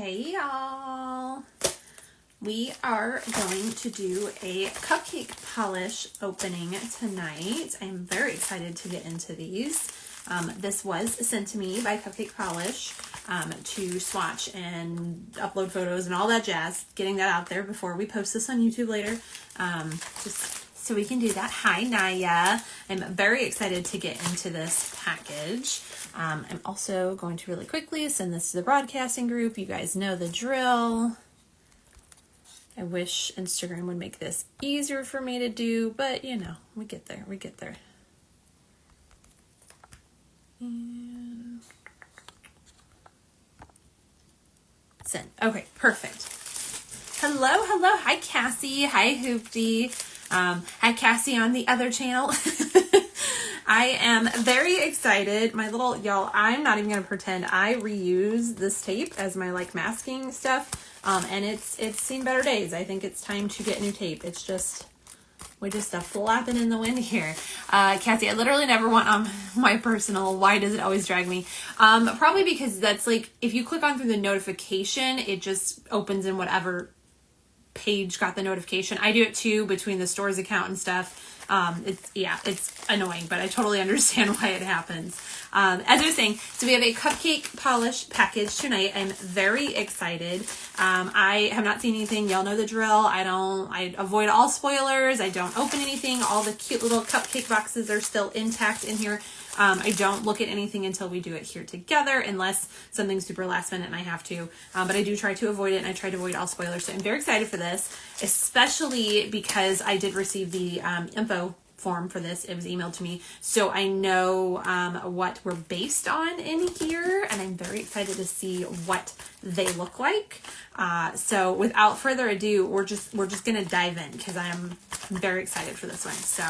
Hey y'all, we are going to do a cupcake polish opening tonight. I'm very excited to get into these. This was sent to me by Cupcake Polish to swatch and upload photos and all that jazz, getting that out there before we post this on YouTube later, just so we can do that. Hi Naya, I'm very excited to get into this package. I'm also going to really quickly send this to the broadcasting group. You guys know the drill. I wish Instagram would make this easier for me to do, but you know, we get there. And send. Okay, perfect. Hello. Hi Cassie. Hi Hoopty. Hi Cassie on the other channel. I am very excited. My little, y'all, I'm not even going to pretend. I reuse this tape as my like masking stuff. And it's seen better days. I think it's time to get new tape. It's just, we're just flapping in the wind here. Cassie, I literally never want on my personal, why does it always drag me? Probably because that's like, if you click on through the notification, it just opens in whatever page got the notification. I do it too between the store's account and stuff. It's annoying, but I totally understand why it happens. As I was saying, so we have a cupcake polish package tonight. I'm very excited. I have not seen anything. Y'all know the drill. I avoid all spoilers. I don't open anything. All the cute little cupcake boxes are still intact in here. I don't look at anything until we do it here together, unless something's super last minute and I have to. But I do try to avoid it, and I try to avoid all spoilers. So I'm very excited for this, especially because I did receive the info form for this. It was emailed to me, so I know what we're based on in here, and I'm very excited to see what they look like. So without further ado, we're just gonna dive in because I'm very excited for this one. So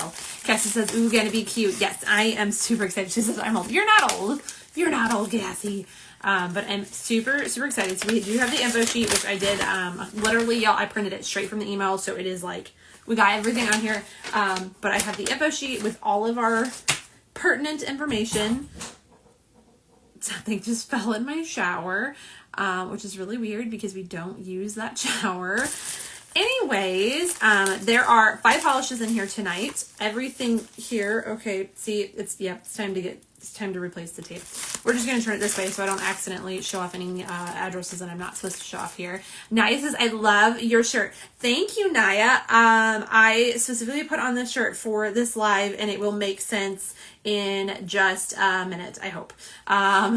Cassie says, "Ooh, gonna be cute." Yes, I am super excited. She says, "I'm old." You're not old. You're not old, Cassie. But I'm super excited. So we do have the info sheet, which I did. Literally, y'all, I printed it straight from the email, so it is like we got everything on here. But I have the info sheet with all of our pertinent information. Something just fell in my shower, which is really weird because we don't use that shower. Anyways, there are 5 polishes in here tonight. Everything here, okay, see, it's time to replace the tape. We're just going to turn it this way so I don't accidentally show off any addresses that I'm not supposed to show off here. Naya says, "I love your shirt." Thank you, Naya. I specifically put on this shirt for this live, and it will make sense in just a minute, I hope.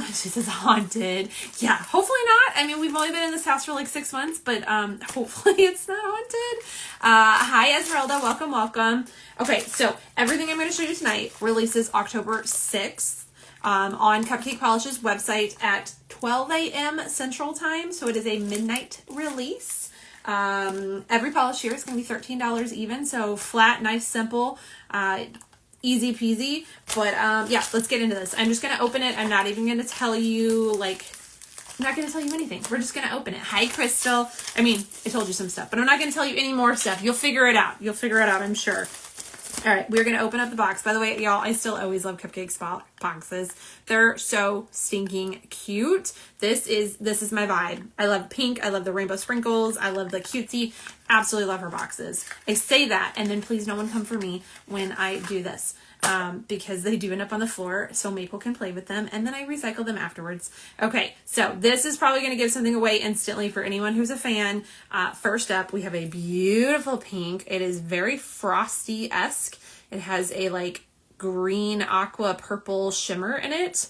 She says haunted. Yeah, hopefully not. I mean, we've only been in this house for like 6 months, but hopefully it's not haunted. Hi, Esmeralda. Welcome. Okay, so everything I'm going to show you tonight releases October 6th on Cupcake Polish's website at 12 a.m. Central Time, so it is a midnight release. Every polish here is going to be $13 even, so flat, nice, simple, easy peasy. But yeah, let's get into this. I'm just going to open it. I'm not even going to tell you, like, I'm not going to tell you anything. We're just going to open it. Hi, Crystal. I mean, I told you some stuff, but I'm not going to tell you any more stuff. You'll figure it out. I'm sure. All right, we're going to open up the box. By the way, y'all, I still always love Cupcake boxes. They're so stinking cute. This is my vibe. I love pink. I love the rainbow sprinkles. I love the cutesy. Absolutely love her boxes. I say that, and then please no one come for me when I do this. Because they do end up on the floor so Maple can play with them, and then I recycle them afterwards. Okay, so this is probably going to give something away instantly for anyone who's a fan. First up, we have a beautiful pink. It is very frosty-esque. It has a like green aqua purple shimmer in it.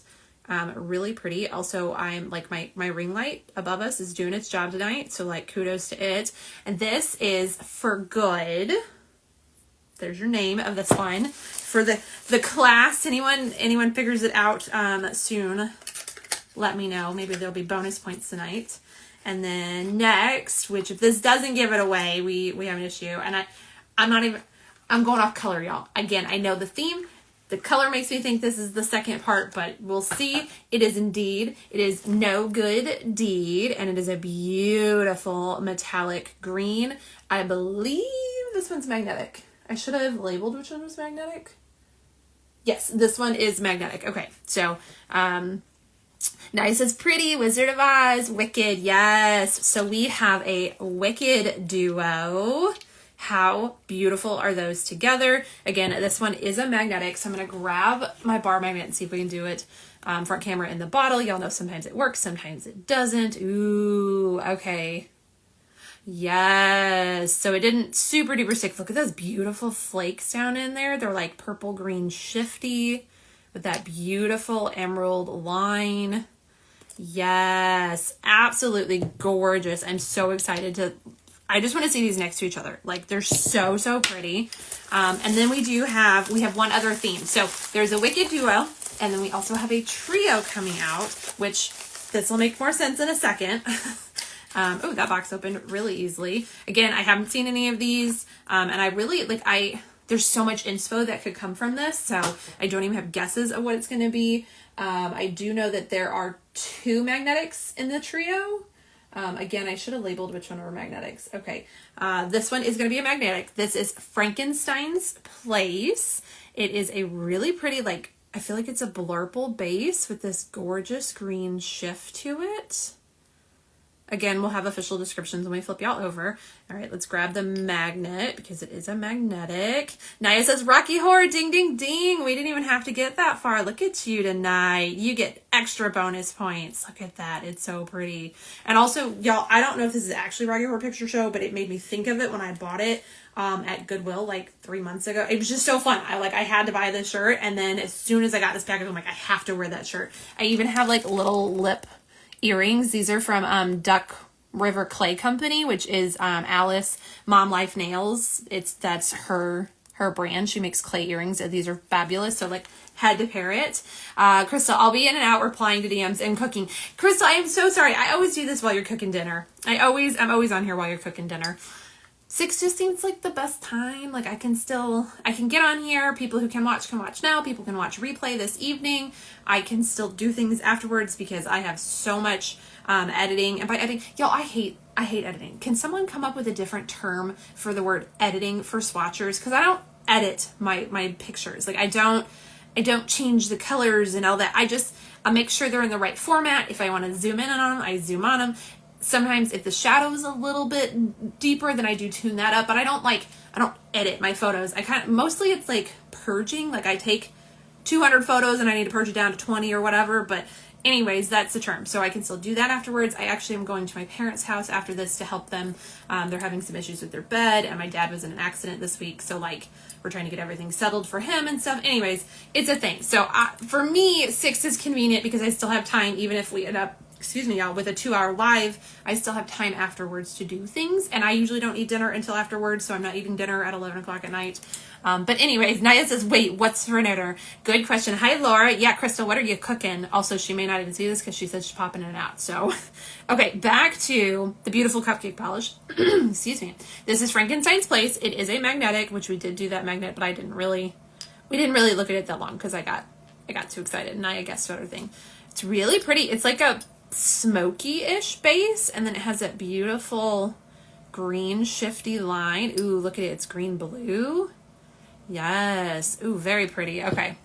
Really pretty. Also, I'm like my ring light above us is doing its job tonight, so like kudos to it. And this is For Good. There's your name of this one. For the class, anyone figures it out soon, let me know. Maybe there'll be bonus points tonight. And then next, which if this doesn't give it away, we have an issue. And I'm going off color, y'all. Again, I know the theme. The color makes me think this is the second part, but we'll see. It is No Good Deed, and it is a beautiful metallic green. I believe this one's magnetic. I should have labeled which one was magnetic. Yes, this one is magnetic. Okay, so Nice as pretty, Wizard of Oz, Wicked, yes. So we have a Wicked duo. How beautiful are those together? Again, this one is a magnetic, so I'm going to grab my bar magnet and see if we can do it front camera in the bottle. Y'all know sometimes it works, sometimes it doesn't. Ooh, okay. Yes, so it didn't super duper stick. Look at those beautiful flakes down in there. They're like purple green shifty with that beautiful emerald line. Yes, absolutely gorgeous. I'm so excited to, I just want to see these next to each other. Like they're so, so pretty. And then we have one other theme. So there's a Wicked duo, and then we also have a trio coming out, which this will make more sense in a second. Oh, that box opened really easily. Again, I haven't seen any of these. And I really there's so much inspo that could come from this. So I don't even have guesses of what it's going to be. I do know that there are 2 magnetics in the trio. Again, I should have labeled which one were magnetics. Okay. This one is going to be a magnetic. This is Frankenstein's Place. It is a really pretty, like, I feel like it's a blurple base with this gorgeous green shift to it. Again, we'll have official descriptions when we flip y'all over. All right, let's grab the magnet because it is a magnetic. Naya says, Rocky Horror, ding, ding, ding. We didn't even have to get that far. Look at you tonight. You get extra bonus points. Look at that. It's so pretty. And also, y'all, I don't know if this is actually Rocky Horror Picture Show, but it made me think of it when I bought it at Goodwill like 3 months ago. It was just so fun. I had to buy this shirt. And then as soon as I got this package, I'm like, I have to wear that shirt. I even have like little lip earrings. These are from Duck River Clay Company, which is Alice Mom Life Nails. That's her brand. She makes clay earrings. These are fabulous. So like had to pair it. Crystal, I'll be in and out replying to DMs and cooking. Crystal, I am so sorry. I always do this while you're cooking dinner. I'm always on here while you're cooking dinner. 6 just seems like the best time. Like I can get on here. People who can watch now. People can watch replay this evening. I can still do things afterwards because I have so much editing. And by editing, y'all, I hate editing. Can someone come up with a different term for the word editing for swatchers? Because I don't edit my pictures. Like I don't change the colors and all that. I make sure they're in the right format. If I want to zoom in on them, I zoom on them. Sometimes if the shadow is a little bit deeper, then I do tune that up, but I don't edit my photos. Mostly it's like purging. Like I take 200 photos and I need to purge it down to 20 or whatever, but anyways, that's the term. So I can still do that afterwards. I actually am going to my parents' house after this to help them. They're having some issues with their bed, and my dad was in an accident this week. So like we're trying to get everything settled for him and stuff. Anyways, it's a thing. So for me, 6 is convenient because I still have time, even if we end up, excuse me, y'all, with a 2-hour live, I still have time afterwards to do things. And I usually don't eat dinner until afterwards, so I'm not eating dinner at 11 o'clock at night. But anyways, Naya says, wait, what's for dinner? Good question. Hi, Laura. Yeah, Crystal, what are you cooking? Also, she may not even see this because she said she's popping it out. So, okay, back to the beautiful cupcake polish. Excuse me. This is Frankenstein's Place. It is a magnetic, which we did do that magnet, but we didn't really look at it that long because I got too excited. Naya guessed other thing. It's really pretty. It's like a smoky-ish base, and then it has that beautiful green shifty line. Ooh, look at it. It's green blue. Yes. Ooh, very pretty. Okay.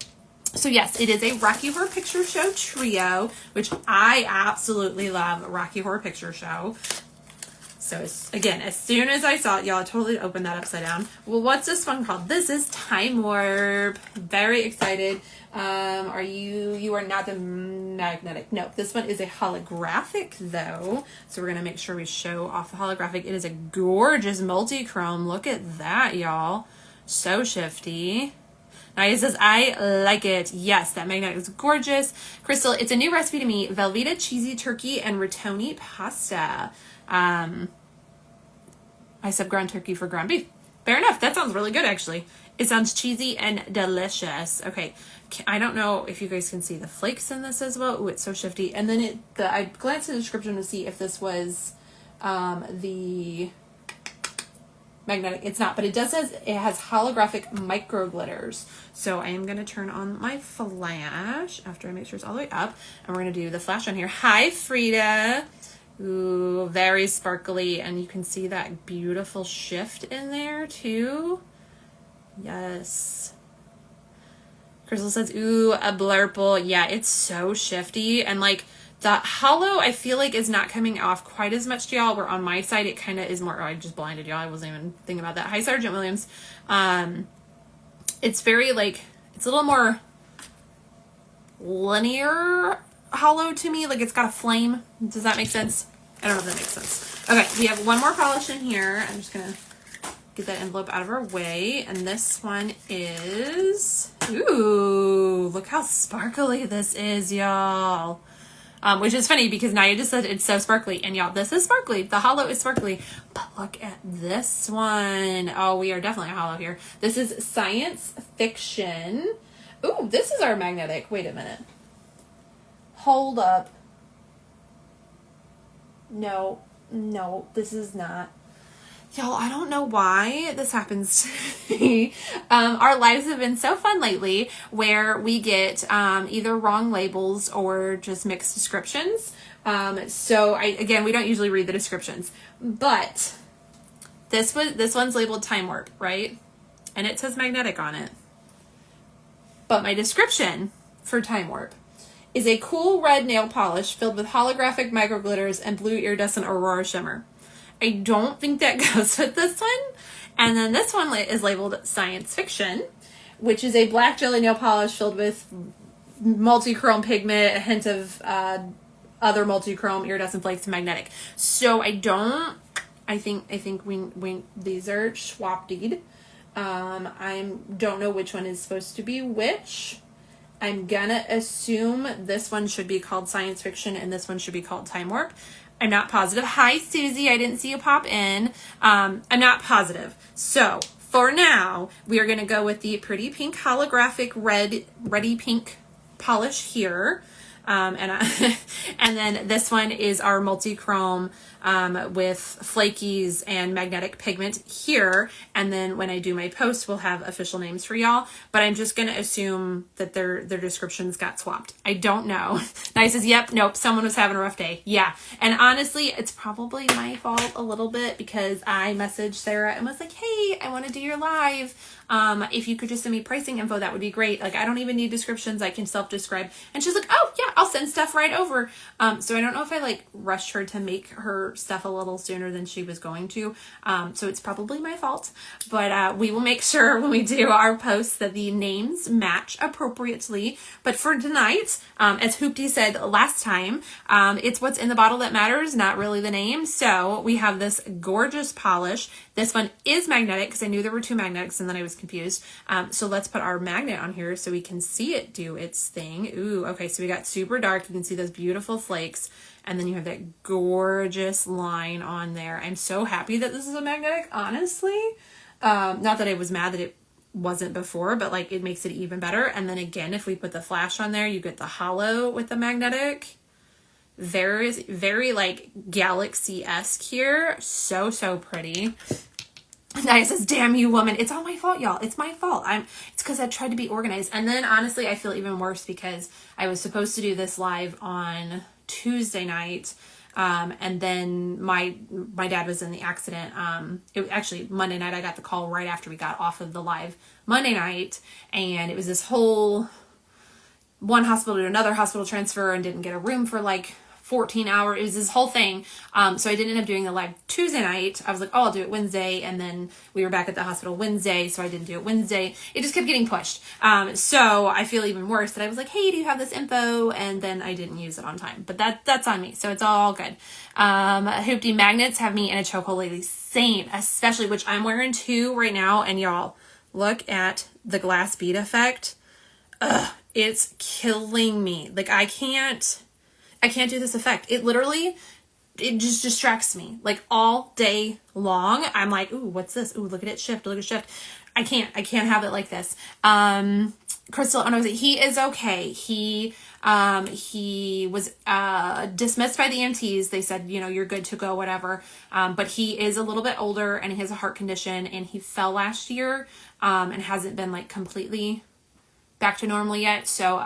So yes, it is a Rocky Horror Picture Show trio, which I absolutely love. Rocky Horror Picture Show. So again, as soon as I saw it, y'all, I totally opened that upside down. Well, what's this one called? This is Time Warp. Very excited. You are not the magnetic. No, this one is a holographic though. So we're going to make sure we show off the holographic. It is a gorgeous multi-chrome. Look at that, y'all. So shifty. Naya says, I like it. Yes, that magnetic is gorgeous. Crystal, it's a new recipe to me. Velveeta cheesy turkey and rotoni pasta. I said ground turkey for ground beef. Fair enough. That sounds really good, actually. It sounds cheesy and delicious. Okay. I don't know if you guys can see the flakes in this as well. Ooh, it's so shifty. And then I glanced at the description to see if this was the magnetic. It's not, but it has holographic micro glitters. So I am going to turn on my flash after I make sure it's all the way up. And we're going to do the flash on here. Hi, Frida. Ooh, very sparkly. And you can see that beautiful shift in there too. Yes. Crystal says, ooh, a blurple. Yeah, it's so shifty. And like the hollow, I feel like is not coming off quite as much to y'all, where on my side, it kind of is more, oh, I just blinded y'all. I wasn't even thinking about that. Hi, Sergeant Williams. It's very like, it's a little more linear hollow to me. Like it's got a flame. Does that make sense? I don't know if that makes sense. Okay, we have one more polish in here. I'm just going to get that envelope out of our way. And this one is, ooh, look how sparkly this is, y'all. Which is funny because Naya just said it's so sparkly. And y'all, this is sparkly. The hollow is sparkly. But look at this one. Oh, we are definitely a hollow here. This is Science Fiction. Ooh, this is our magnetic. Wait a minute. Hold up. No, this is not. Y'all, I don't know why this happens to me. Our lives have been so fun lately where we get either wrong labels or just mixed descriptions. So again, we don't usually read the descriptions, but this one's labeled Time Warp, right? And it says magnetic on it. But my description for Time Warp is a cool red nail polish filled with holographic micro glitters and blue iridescent aurora shimmer. I don't think that goes with this one. And then this one is labeled Science Fiction, which is a black jelly nail polish filled with multi-chrome pigment, a hint of other multi-chrome iridescent flakes, and magnetic. So I think we these are swapped. I don't know which one is supposed to be which. I'm gonna assume this one should be called Science Fiction and this one should be called Time Warp. I'm not positive. Hi, Susie. I didn't see you pop in. I'm not positive. So for now, we are going to go with the pretty pink holographic reddy pink polish here. And then this one is our multi-chrome with flakies and magnetic pigment here. And then when I do my post, we'll have official names for y'all. But I'm just going to assume that their descriptions got swapped. I don't know. Nice says, yep, nope, someone was having a rough day. Yeah. And honestly, it's probably my fault a little bit because I messaged Sarah and was like, hey, I want to do your live. If you could just send me pricing info, that would be great. Like, I don't even need descriptions. I can self-describe. And she's like, oh yeah, I'll send stuff right over. So I don't know if I like rushed her to make her stuff a little sooner than she was going to. So it's probably my fault, but, we will make sure when we do our posts that the names match appropriately. But for tonight, as Hoopty said last time, it's what's in the bottle that matters, not really the name. So we have this gorgeous polish. This one is magnetic because I knew there were two magnetics and then I was confused. So let's put our magnet on here so we can see it do its thing. Ooh, okay. So we got super dark. You can see those beautiful flakes. And then you have that gorgeous line on there. I'm so happy that this is a magnetic, honestly. Not that I was mad that it wasn't before, but like it makes it even better. And then again, if we put the flash on there, you get the hollow with the magnetic. Very, very like galaxy-esque here. So, so pretty. Naya says, damn you, woman. It's all my fault, y'all. It's my fault. It's because I tried to be organized. And then honestly, I feel even worse because I was supposed to do this live on Tuesday night. And then my dad was in the accident. Actually Monday night, I got the call right after we got off of the live Monday night. And it was this whole one hospital to another hospital transfer and didn't get a room for like 14 hours. It was this whole thing. So I didn't end up doing the live Tuesday night. I was like, oh, I'll do it Wednesday. And then we were back at the hospital Wednesday. So I didn't do it Wednesday. It just kept getting pushed. So I feel even worse that I was like, hey, do you have this info? And then I didn't use it on time, but that's on me. So it's all good. Hoopty magnets have me in a chokehold lately. Same, especially, which I'm wearing two right now. And y'all look at the glass bead effect. Ugh, it's killing me. Like I can't do this effect. It just distracts me like all day long. I'm like, ooh, what's this? Ooh, look at it shift. Look at it shift. I can't have it like this. Crystal, oh no, he is okay. He was, dismissed by the EMTs. They said, you know, you're good to go, whatever. But he is a little bit older and he has a heart condition and he fell last year, and hasn't been like completely back to normal yet. So,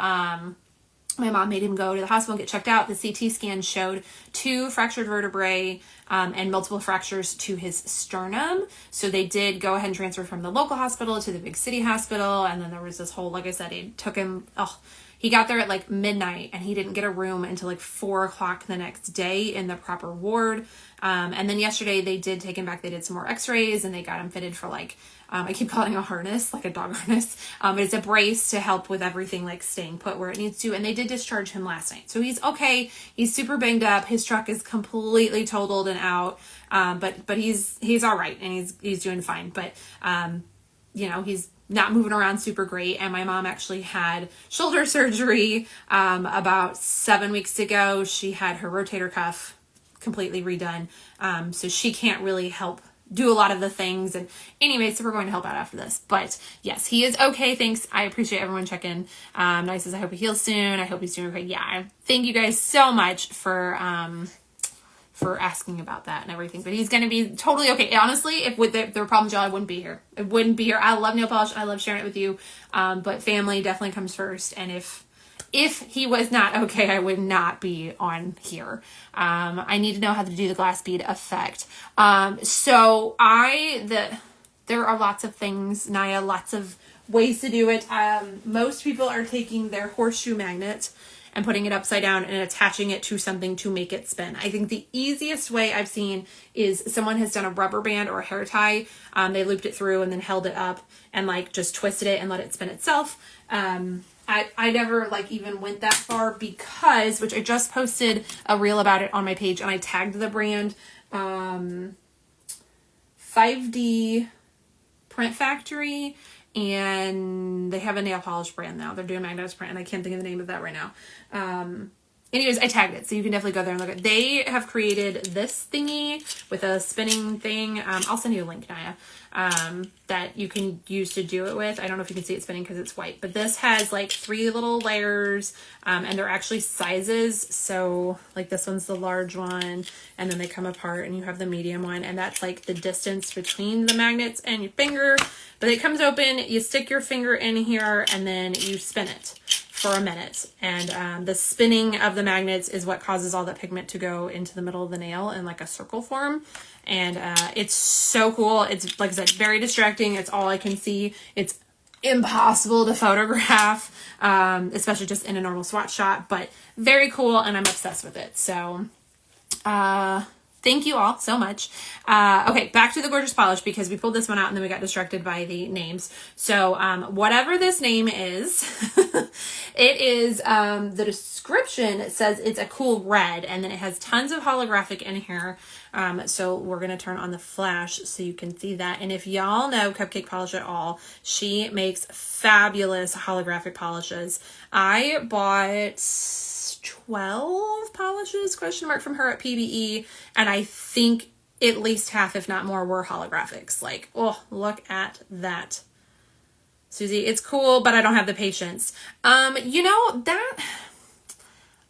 My mom made him go to the hospital and get checked out. The CT scan showed 2 fractured vertebrae and multiple fractures to his sternum. So they did go ahead and transfer from the local hospital to the big city hospital. And then there was this whole, like I said, it took him, he got there at like midnight and he didn't get a room until like 4 o'clock the next day in the proper ward. And then yesterday they did take him back. They did some more x-rays and they got him fitted for like, I keep calling it a harness, like a dog harness. But it's a brace to help with everything like staying put where it needs to. And they did discharge him last night. So he's okay. He's super banged up. His truck is completely totaled and out. But he's all right and he's doing fine. But, he's not moving around super great. And my mom actually had shoulder surgery, about 7 weeks ago. She had her rotator cuff completely redone. So she can't really help do a lot of the things. And anyway, so we're going to help out after this. But yes, he is okay. Thanks. I appreciate everyone checking. Nice as I hope he heals soon. I hope he's doing okay. Yeah. Thank you guys so much for asking about that and everything. But he's going to be totally okay. Honestly, if with there were problems, y'all, I wouldn't be here. I wouldn't be here. I love nail polish. I love sharing it with you. But family definitely comes first. And if he was not okay, I would not be on here. I need to know how to do the glass bead effect. So there are lots of things, Naya, lots of ways to do it. Most people are taking their horseshoe magnet and putting it upside down and attaching it to something to make it spin. I think the easiest way I've seen is someone has done a rubber band or a hair tie. They looped it through and then held it up and like just twisted it and let it spin itself. I never like even went that far because, which I just posted a reel about it on my page and I tagged the brand, 5D Print Factory, and they have a nail polish brand now. They're doing magnetic print and I can't think of the name of that right now. Anyways, I tagged it, so you can definitely go there and look at it. They have created this thingy with a spinning thing. I'll send you a link, Naya, that you can use to do it with. I don't know if you can see it spinning because it's white, but this has like 3 little layers, and they're actually sizes. So like this one's the large one, and then they come apart, and you have the medium one, and that's like the distance between the magnets and your finger. But it comes open, you stick your finger in here, and then you spin it for a minute. And the spinning of the magnets is what causes all that pigment to go into the middle of the nail in like a circle form. And it's so cool. It's, like I said, very distracting. It's all I can see. It's impossible to photograph, especially just in a normal swatch shot, but very cool. And I'm obsessed with it. So thank you all so much. Okay, back to the gorgeous polish because we pulled this one out and then we got distracted by the names. So whatever this name is, it is, the description says it's a cool red, and then it has tons of holographic in here. So we're going to turn on the flash so you can see that. And if y'all know Cupcake Polish at all, she makes fabulous holographic polishes. I bought 12 polishes from her at PBE, and I think at least half, if not more, were holographics. Like, oh, look at that, Susie. It's cool, but I don't have the patience. That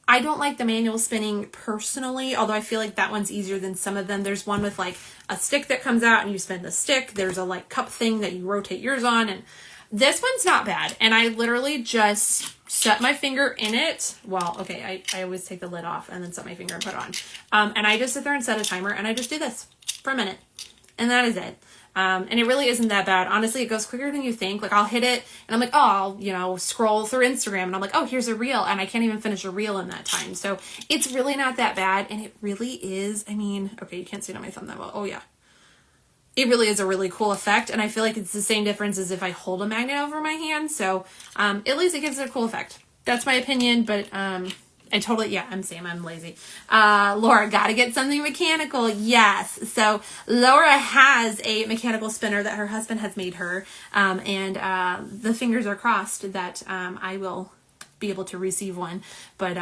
I don't like the manual spinning personally, although I feel like that one's easier than some of them. There's one with like a stick that comes out and you spin the stick. There's a like cup thing that you rotate yours on, and this one's not bad. And I literally just set my finger in it. Well, okay, I always take the lid off and then set my finger and put it on. And I just sit there and set a timer and I just do this for a minute. And that is it. And it really isn't that bad. Honestly, it goes quicker than you think. Like I'll hit it and I'm like, oh, I'll, scroll through Instagram and I'm like, oh, here's a reel. And I can't even finish a reel in that time. So it's really not that bad. And it really is, okay, you can't see it on my thumb that well. Oh yeah. It really is a really cool effect. And I feel like it's the same difference as if I hold a magnet over my hand. So, at least it gives it a cool effect. That's my opinion, but, I'm lazy. Laura, gotta get something mechanical. Yes. So Laura has a mechanical spinner that her husband has made her. And the fingers are crossed that, I will be able to receive one, but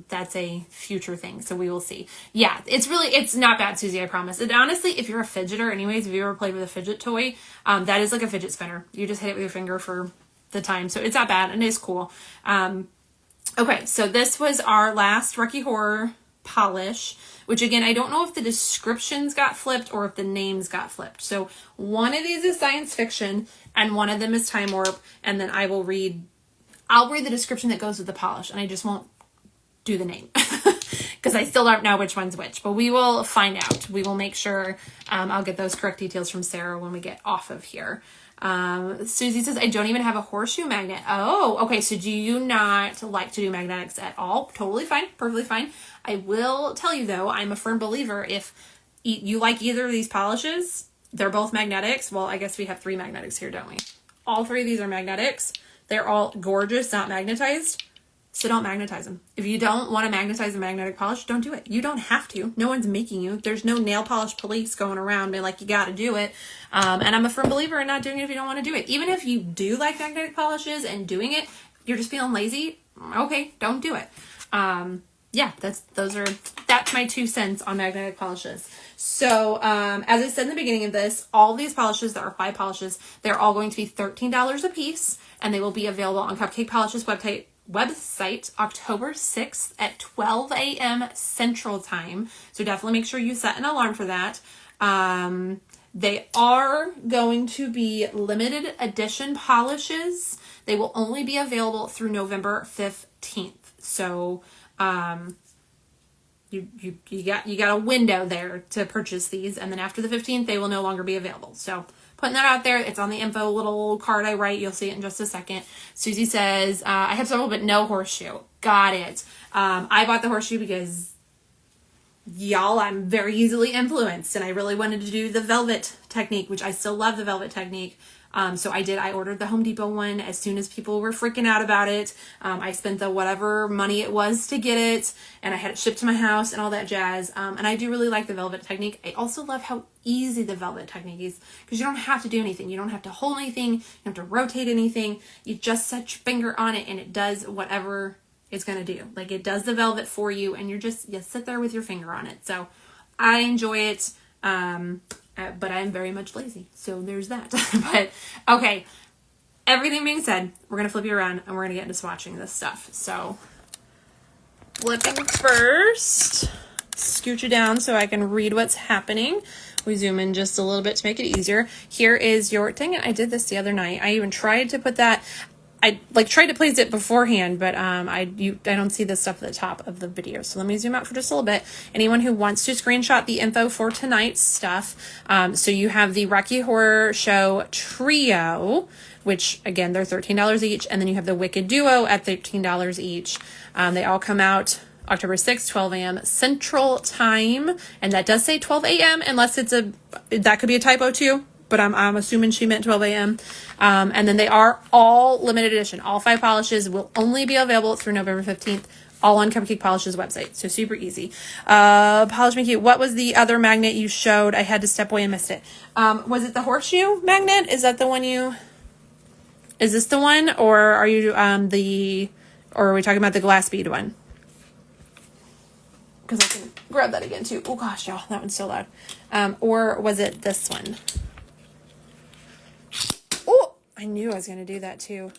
that's a future thing, so we will see. Yeah, it's not bad, Susie, I promise. And honestly, if you're a fidgeter anyways, if you ever played with a fidget toy, that is like a fidget spinner. You just hit it with your finger for the time, so it's not bad and it's cool. Okay, so this was our last Rocky Horror polish, which again, I don't know if the descriptions got flipped or if the names got flipped. So one of these is science fiction and one of them is time warp, and then I'll read the description that goes with the polish, and I just won't do the name because I still don't know which one's which, but we will find out. We will make sure I'll get those correct details from Sarah when we get off of here. Susie says, I don't even have a horseshoe magnet. Oh, okay. So do you not like to do magnetics at all? Totally fine. Perfectly fine. I will tell you though, I'm a firm believer if you like either of these polishes, they're both magnetics. Well, I guess we have 3 magnetics here, don't we? All 3 of these are magnetics. They're all gorgeous, not magnetized. So don't magnetize them. If you don't want to magnetize a magnetic polish, don't do it. You don't have to. No one's making you. There's no nail polish police going around being like, you got to do it. And I'm a firm believer in not doing it if you don't want to do it. Even if you do like magnetic polishes and doing it, you're just feeling lazy. Okay, don't do it. Yeah, that's my 2 cents on magnetic polishes. So, as I said in the beginning of this, all these polishes, there are 5 polishes, they're all going to be $13 a piece, and they will be available on Cupcake Polishes website October 6th at 12 a.m. Central Time. So definitely make sure you set an alarm for that. They are going to be limited edition polishes. They will only be available through November 15th. So, you got a window there to purchase these, and then after the 15th, they will no longer be available. So putting that out there, it's on the info little card I write. You'll see it in just a second. Susie says, I have several, but no horseshoe. Got it. I bought the horseshoe because y'all, I'm very easily influenced, and I really wanted to do the velvet technique, which I still love the velvet technique. So I ordered the Home Depot one as soon as people were freaking out about it. I spent the whatever money it was to get it, and I had it shipped to my house and all that jazz. And I do really like the velvet technique. I also love how easy the velvet technique is because you don't have to do anything. You don't have to hold anything. You don't have to rotate anything. You just set your finger on it and it does whatever it's going to do. Like it does the velvet for you, and you sit there with your finger on it. So I enjoy it. But I'm very much lazy. So there's that. But okay. Everything being said, we're going to flip you around and we're going to get into swatching this stuff. So flipping first, scooch it down so I can read what's happening. We zoom in just a little bit to make it easier. Here is your, dang it, I did this the other night. I even tried to put that, I tried to place it beforehand, but I don't see this stuff at the top of the video. So let me zoom out for just a little bit. Anyone who wants to screenshot the info for tonight's stuff. So you have the Rocky Horror Show Trio, which again, they're $13 each. And then you have the Wicked Duo at $13 each. They all come out October 6th, 12 a.m. Central Time. And that does say 12 a.m. unless that could be a typo too. But I'm assuming she meant 12 a.m. And then they are all limited edition. All 5 polishes will only be available through November 15th, all on Cupcake Polishes website. So super easy. Polish Me Cute, what was the other magnet you showed? I had to step away and missed it. Was it the horseshoe magnet? Is that the one is this the one? Or are you or are we talking about the glass bead one? Because I can grab that again too. Oh gosh, y'all, that one's so loud. Or was it this one? Oh, I knew I was going to do that too.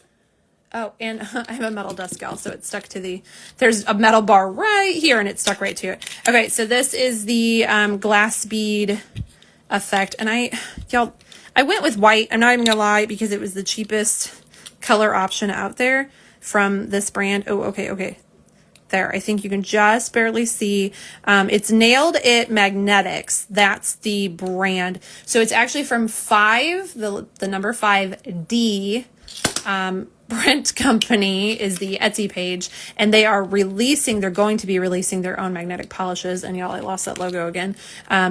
Oh, and I have a metal dust gal, so it's stuck to there's a metal bar right here and it's stuck right to it. Okay, so this is the glass bead effect. And I went with white. I'm not even going to lie because it was the cheapest color option out there from this brand. Oh, okay. There, I think you can just barely see. It's Nailed It Magnetics. That's the brand. So it's actually from 5, the number 5D. Brent Company is the Etsy page, and they're going to be releasing their own magnetic polishes. And y'all, I lost that logo again,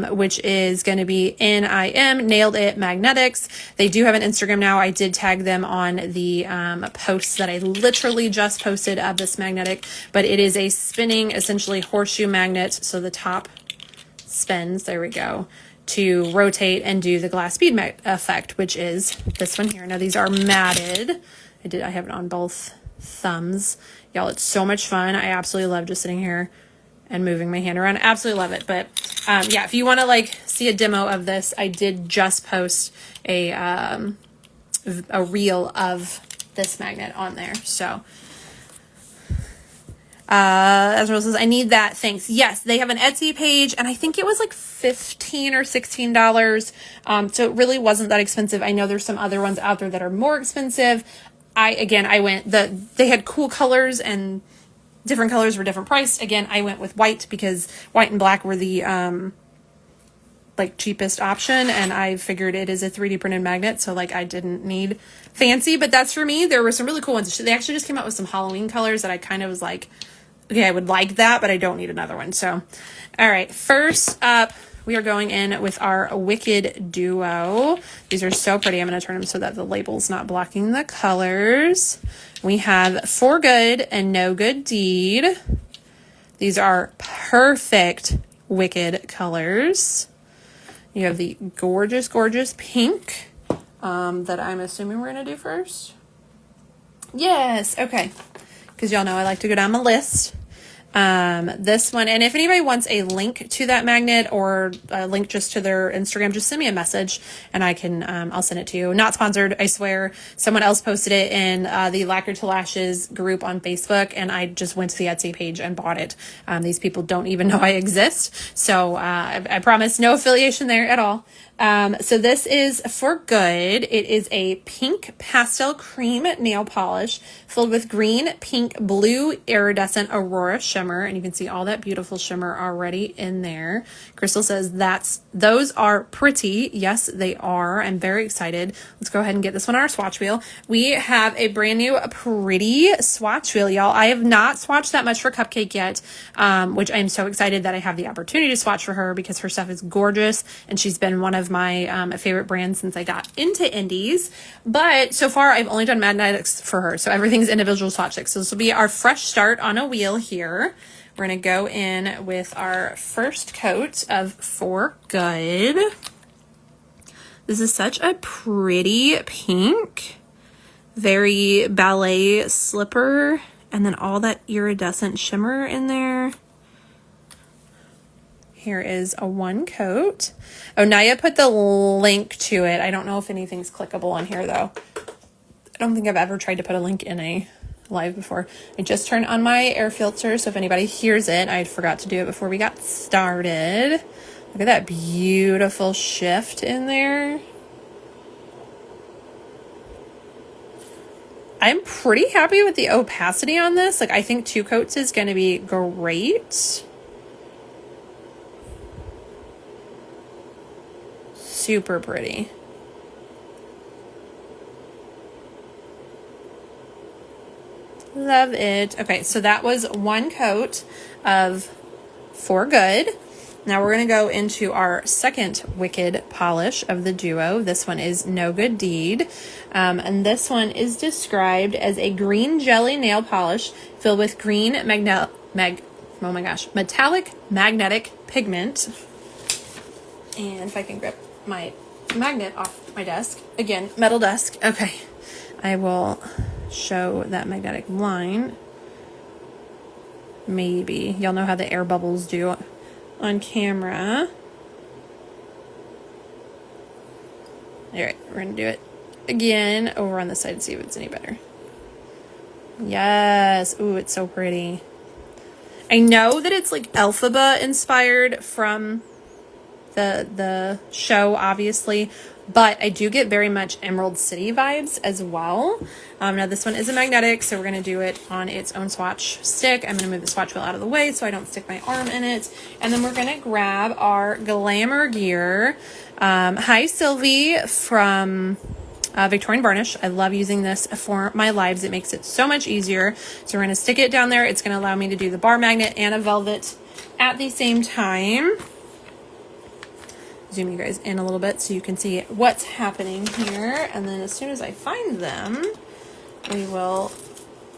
which is going to be NIM, Nailed It Magnetics. They do have an Instagram now. I did tag them on the posts that I literally just posted of this magnetic, but it is a spinning, essentially horseshoe magnet. So the top spins, there we go, to rotate and do the glass bead effect, which is this one here. Now these are matted. I have it on both thumbs. Y'all, it's so much fun. I absolutely love just sitting here and moving my hand around. I absolutely love it. But yeah, if you want to see a demo of this, I did just post a reel of this magnet on there. So Ezra says, I need that. Thanks. Yes, they have an Etsy page, and I think it was like $15 or $16. So it really wasn't that expensive. I know there's some other ones out there that are more expensive. They had cool colors and Different colors were different priced. Again, I went with white because white and black were the like cheapest option, and I figured it is a 3D printed magnet, so like I didn't need fancy, but that's for me. There were some really cool ones. They actually just came out with some Halloween colors that I kind of was like, okay, I would like that, but I don't need another one. So, all right, first up, we are going in with our Wicked Duo. These are so pretty. I'm going to turn them so that the label's not blocking the colors. We have For Good and No Good Deed. These are perfect Wicked colors. You have the gorgeous, gorgeous pink that I'm assuming we're going to do first. Yes, okay. Because y'all know I like to go down my list. This one, and if anybody wants a link to that magnet or a link just to their Instagram, just send me a message and I can, I'll send it to you. Not sponsored, I swear. Someone else posted it in the Lacquer to Lashes group on Facebook, and I just went to the Etsy page and bought it. These people don't even know I exist. So, I promise no affiliation there at all. So this is For Good. It is a pink pastel cream nail polish filled with green, pink, blue iridescent aurora shimmer. And you can see all that beautiful shimmer already in there. Crystal says those are pretty. Yes, they are. I'm very excited. Let's go ahead and get this one on our swatch wheel. We have a brand new pretty swatch wheel, y'all. I have not swatched that much for Cupcake yet, which I'm so excited that I have the opportunity to swatch for her because her stuff is gorgeous and she's been one of my favorite brands since I got into indies. But so far I've only done magnetics for her, so everything's individual swatch sticks. So this will be our fresh start on a wheel here. We're going to go in with our first coat of For Good. This is such a pretty pink, very ballet slipper, and then all that iridescent shimmer in there. Here is a one coat. Oh, Naya put the link to it. I don't know if anything's clickable on here though. I don't think I've ever tried to put a link in a live before. I just turned on my air filter, so if anybody hears it, I forgot to do it before we got started. Look at that beautiful shift in there. I'm pretty happy with the opacity on this. Like, I think 2 coats is going to be great. Super pretty. Love it. Okay, so that was one coat of For Good. Now we're going to go into our second Wicked polish of the duo. This one is No Good Deed. And this one is described as a green jelly nail polish filled with green metallic magnetic pigment. And if I can grip my magnet off my desk. Again, metal desk. Okay. I will show that magnetic line. Maybe. Y'all know how the air bubbles do on camera. Alright, we're going to do it again over on the side to see if it's any better. Yes. Ooh, it's so pretty. I know that it's like Elphaba inspired from the show, obviously, but I do get very much Emerald City vibes as well. Now this one is a magnetic, so we're going to do it on its own swatch stick. I'm going to move the swatch wheel out of the way so I don't stick my arm in it. And then we're going to grab our Glamour Gear. Hi, Sylvie from Victorian Varnish. I love using this for my lives. It makes it so much easier. So we're going to stick it down there. It's going to allow me to do the bar magnet and a velvet at the same time. Zoom you guys in a little bit so you can see what's happening here. And then as soon as I find them, we will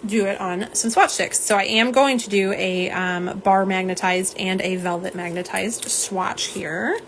do it on some swatch sticks. So I am going to do a bar magnetized and a velvet magnetized swatch here.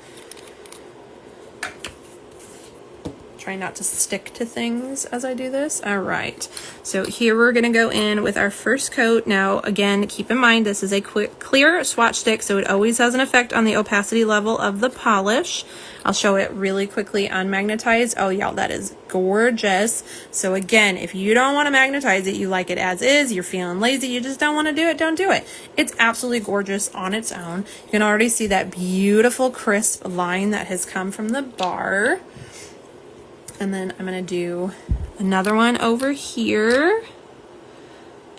Try not to stick to things as I do this. All right, so here we're gonna go in with our first coat. Now, again, keep in mind, this is a clear swatch stick, so it always has an effect on the opacity level of the polish. I'll show it really quickly unmagnetized. Oh, y'all, that is gorgeous. So again, if you don't wanna magnetize it, you like it as is, you're feeling lazy, you just don't wanna do it, don't do it. It's absolutely gorgeous on its own. You can already see that beautiful crisp line that has come from the bar. And then I'm going to do another one over here.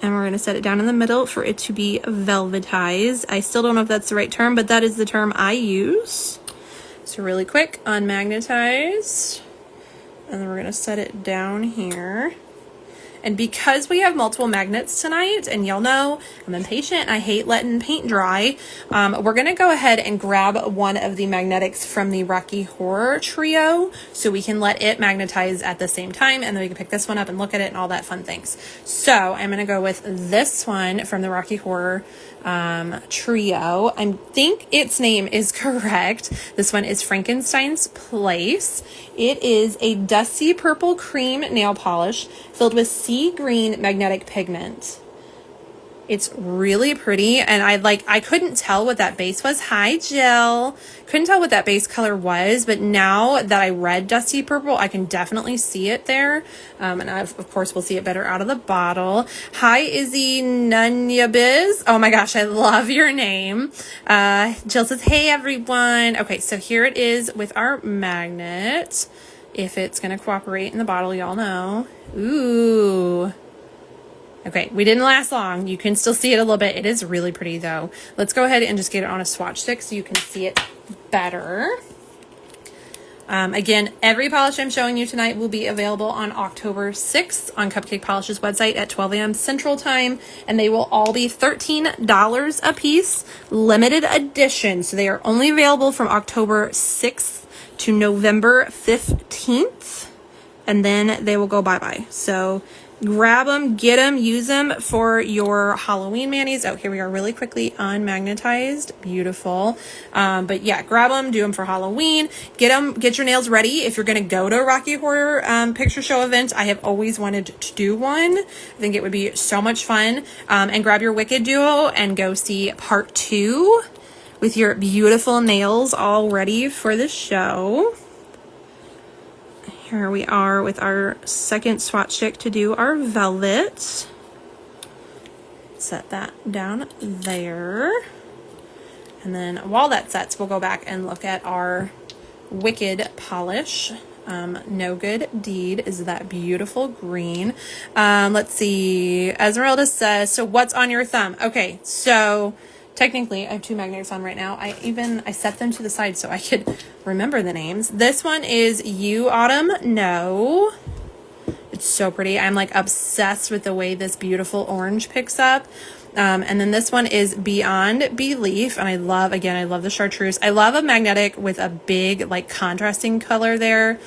And we're going to set it down in the middle for it to be velvetized. I still don't know if that's the right term, but that is the term I use. So really quick, unmagnetized. And then we're going to set it down here. And because we have multiple magnets tonight, and y'all know I'm impatient, I hate letting paint dry, we're going to go ahead and grab one of the magnetics from the Rocky Horror trio so we can let it magnetize at the same time, and then we can pick this one up and look at it and all that fun things. So I'm going to go with this one from the Rocky Horror trio. I think its name is correct. This one is Frankenstein's Place. It is a dusty purple cream nail polish filled with sea green magnetic pigment. It's really pretty, and I couldn't tell what that base was. Hi, Jill. Couldn't tell what that base color was, but now that I read Dusty Purple, I can definitely see it there. And of course, we'll see it better out of the bottle. Hi, Izzy Nunya Biz. Oh my gosh, I love your name. Jill says, hey, everyone. Okay, so here it is with our magnet. If it's going to cooperate in the bottle, y'all know. Ooh. Okay, we didn't last long. You can still see it a little bit. It is really pretty though. Let's go ahead and just get it on a swatch stick so you can see it better. Again, every polish I'm showing you tonight will be available on October 6th on Cupcake Polish's website at 12 a.m. Central Time, and they will all be $13 a piece, limited edition. So they are only available from October 6th to November 15th, and then they will go bye-bye. So grab them, get them, use them for your Halloween manis. Oh, here we are really quickly unmagnetized. Beautiful. But yeah, grab them, do them for Halloween. Get your nails ready. If you're going to go to a Rocky Horror picture show event, I have always wanted to do one. I think it would be so much fun. And grab your Wicked duo and go see part 2 with your beautiful nails all ready for the show. Here we are with our second swatch stick to do our velvet. Set that down there. And then while that sets, we'll go back and look at our Wicked polish. No Good Deed is that beautiful green. Let's see. Esmeralda says, so what's on your thumb? Okay, so technically, I have 2 magnets on right now. I set them to the side so I could remember the names. This one is You Autumn No. It's so pretty. I'm like obsessed with the way this beautiful orange picks up. And then this one is Beyond Belief. And I love the chartreuse. I love a magnetic with a big like contrasting color there.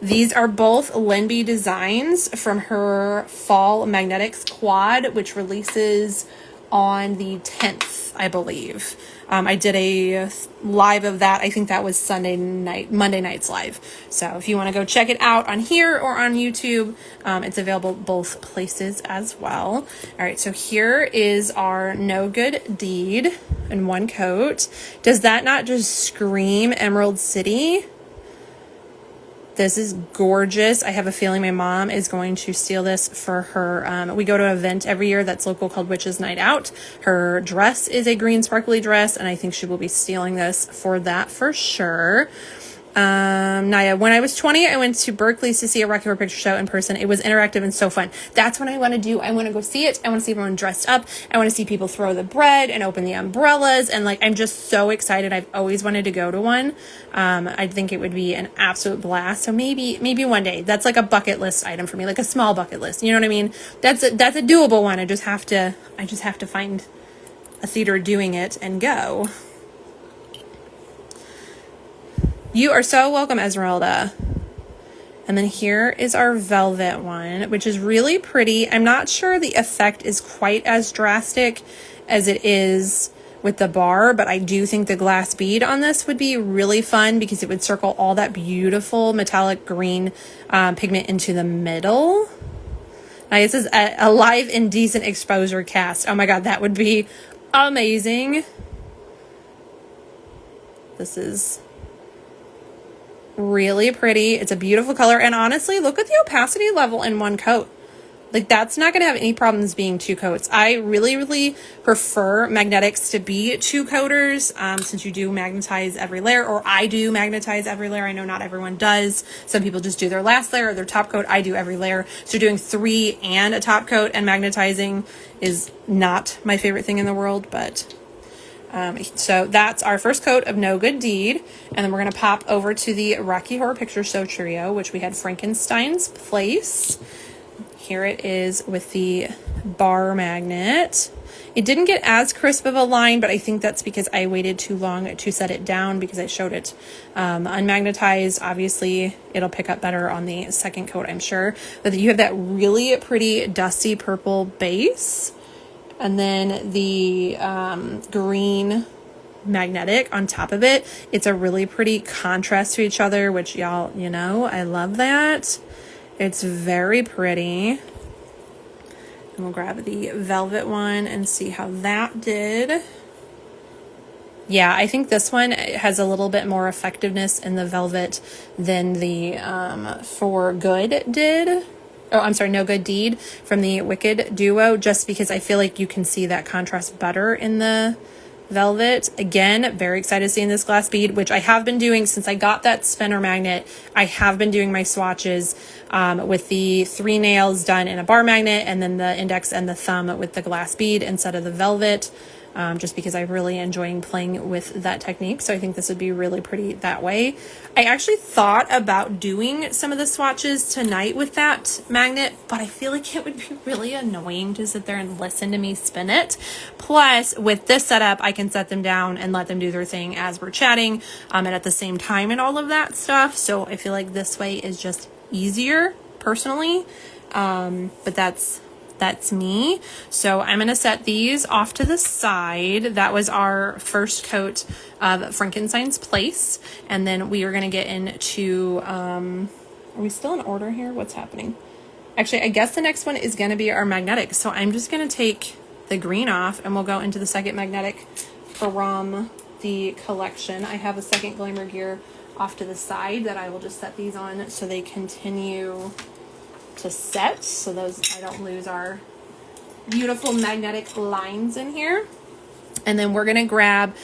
These are both Linby designs from her Fall Magnetics quad, which releases on the 10th, I believe. I did a live of that. I think that was Monday night's live. So if you want to go check it out on here or on YouTube, it's available both places as well. All right, so here is our No Good Deed in one coat. Does that not just scream Emerald City? This is gorgeous. I have a feeling my mom is going to steal this for her. We go to an event every year that's local called Witches Night Out. Her dress is a green sparkly dress, and I think she will be stealing this for that for sure. Naya, when I was 20, I went to Berkeley's to see a Rocky Horror Picture Show in person. It was interactive and so fun. That's what I want to do. I want to go see it. I want to see everyone dressed up. I want to see people throw the bread and open the umbrellas. And like, I'm just so excited. I've always wanted to go to one. I think it would be an absolute blast. So maybe one day. That's like a bucket list item for me, like a small bucket list. You know what I mean? That's a doable one. I just have to find a theater doing it and go. You are so welcome, Esmeralda. And then here is our velvet one, which is really pretty. I'm not sure the effect is quite as drastic as it is with the bar, but I do think the glass bead on this would be really fun because it would circle all that beautiful metallic green pigment into the middle. Now, this is a live indecent exposure cast. Oh my God, that would be amazing. This is really pretty. It's a beautiful color. And honestly, look at the opacity level in one coat. Like, that's not going to have any problems being 2 coats. I really prefer magnetics to be 2 coaters, since you do magnetize every layer, or I do magnetize every layer. I know not everyone does. Some people just do their last layer or their top coat. I do every layer. So doing 3 and a top coat and magnetizing is not my favorite thing in the world, but so that's our first coat of No Good Deed. And then we're going to pop over to the Rocky Horror Picture Show trio, which we had Frankenstein's Place. Here it is with the bar magnet. It didn't get as crisp of a line, but I think that's because I waited too long to set it down because I showed it unmagnetized. Obviously, it'll pick up better on the second coat, I'm sure. But you have that really pretty dusty purple base. And then the green magnetic on top of it. It's a really pretty contrast to each other, which y'all, you know, I love that. It's very pretty. And we'll grab the velvet one and see how that did. Yeah, I think this one has a little bit more effectiveness in the velvet than the For Good did. Oh, I'm sorry, No Good Deed from the Wicked duo, just because I feel like you can see that contrast better in the velvet. Again, very excited seeing this glass bead, which I have been doing since I got that spinner magnet. I have been doing my swatches with the 3 nails done in a bar magnet, and then the index and the thumb with the glass bead instead of the velvet, just because I'm really enjoying playing with that technique. So I think this would be really pretty that way. I actually thought about doing some of the swatches tonight with that magnet, but I feel like it would be really annoying to sit there and listen to me spin it. Plus, with this setup, I can set them down and let them do their thing as we're chatting, and at the same time and all of that stuff. So I feel like this way is just easier personally, but that's me. So I'm going to set these off to the side. That was our first coat of Frankenstein's Place. And then we are going to get into, are we still in order here? What's happening? Actually, I guess the next one is going to be our magnetic. So I'm just going to take the green off and we'll go into the second magnetic from the collection. I have a second Glamour Gear off to the side that I will just set these on so they continue to set, so those I don't lose our beautiful magnetic lines in here. And then we're gonna grab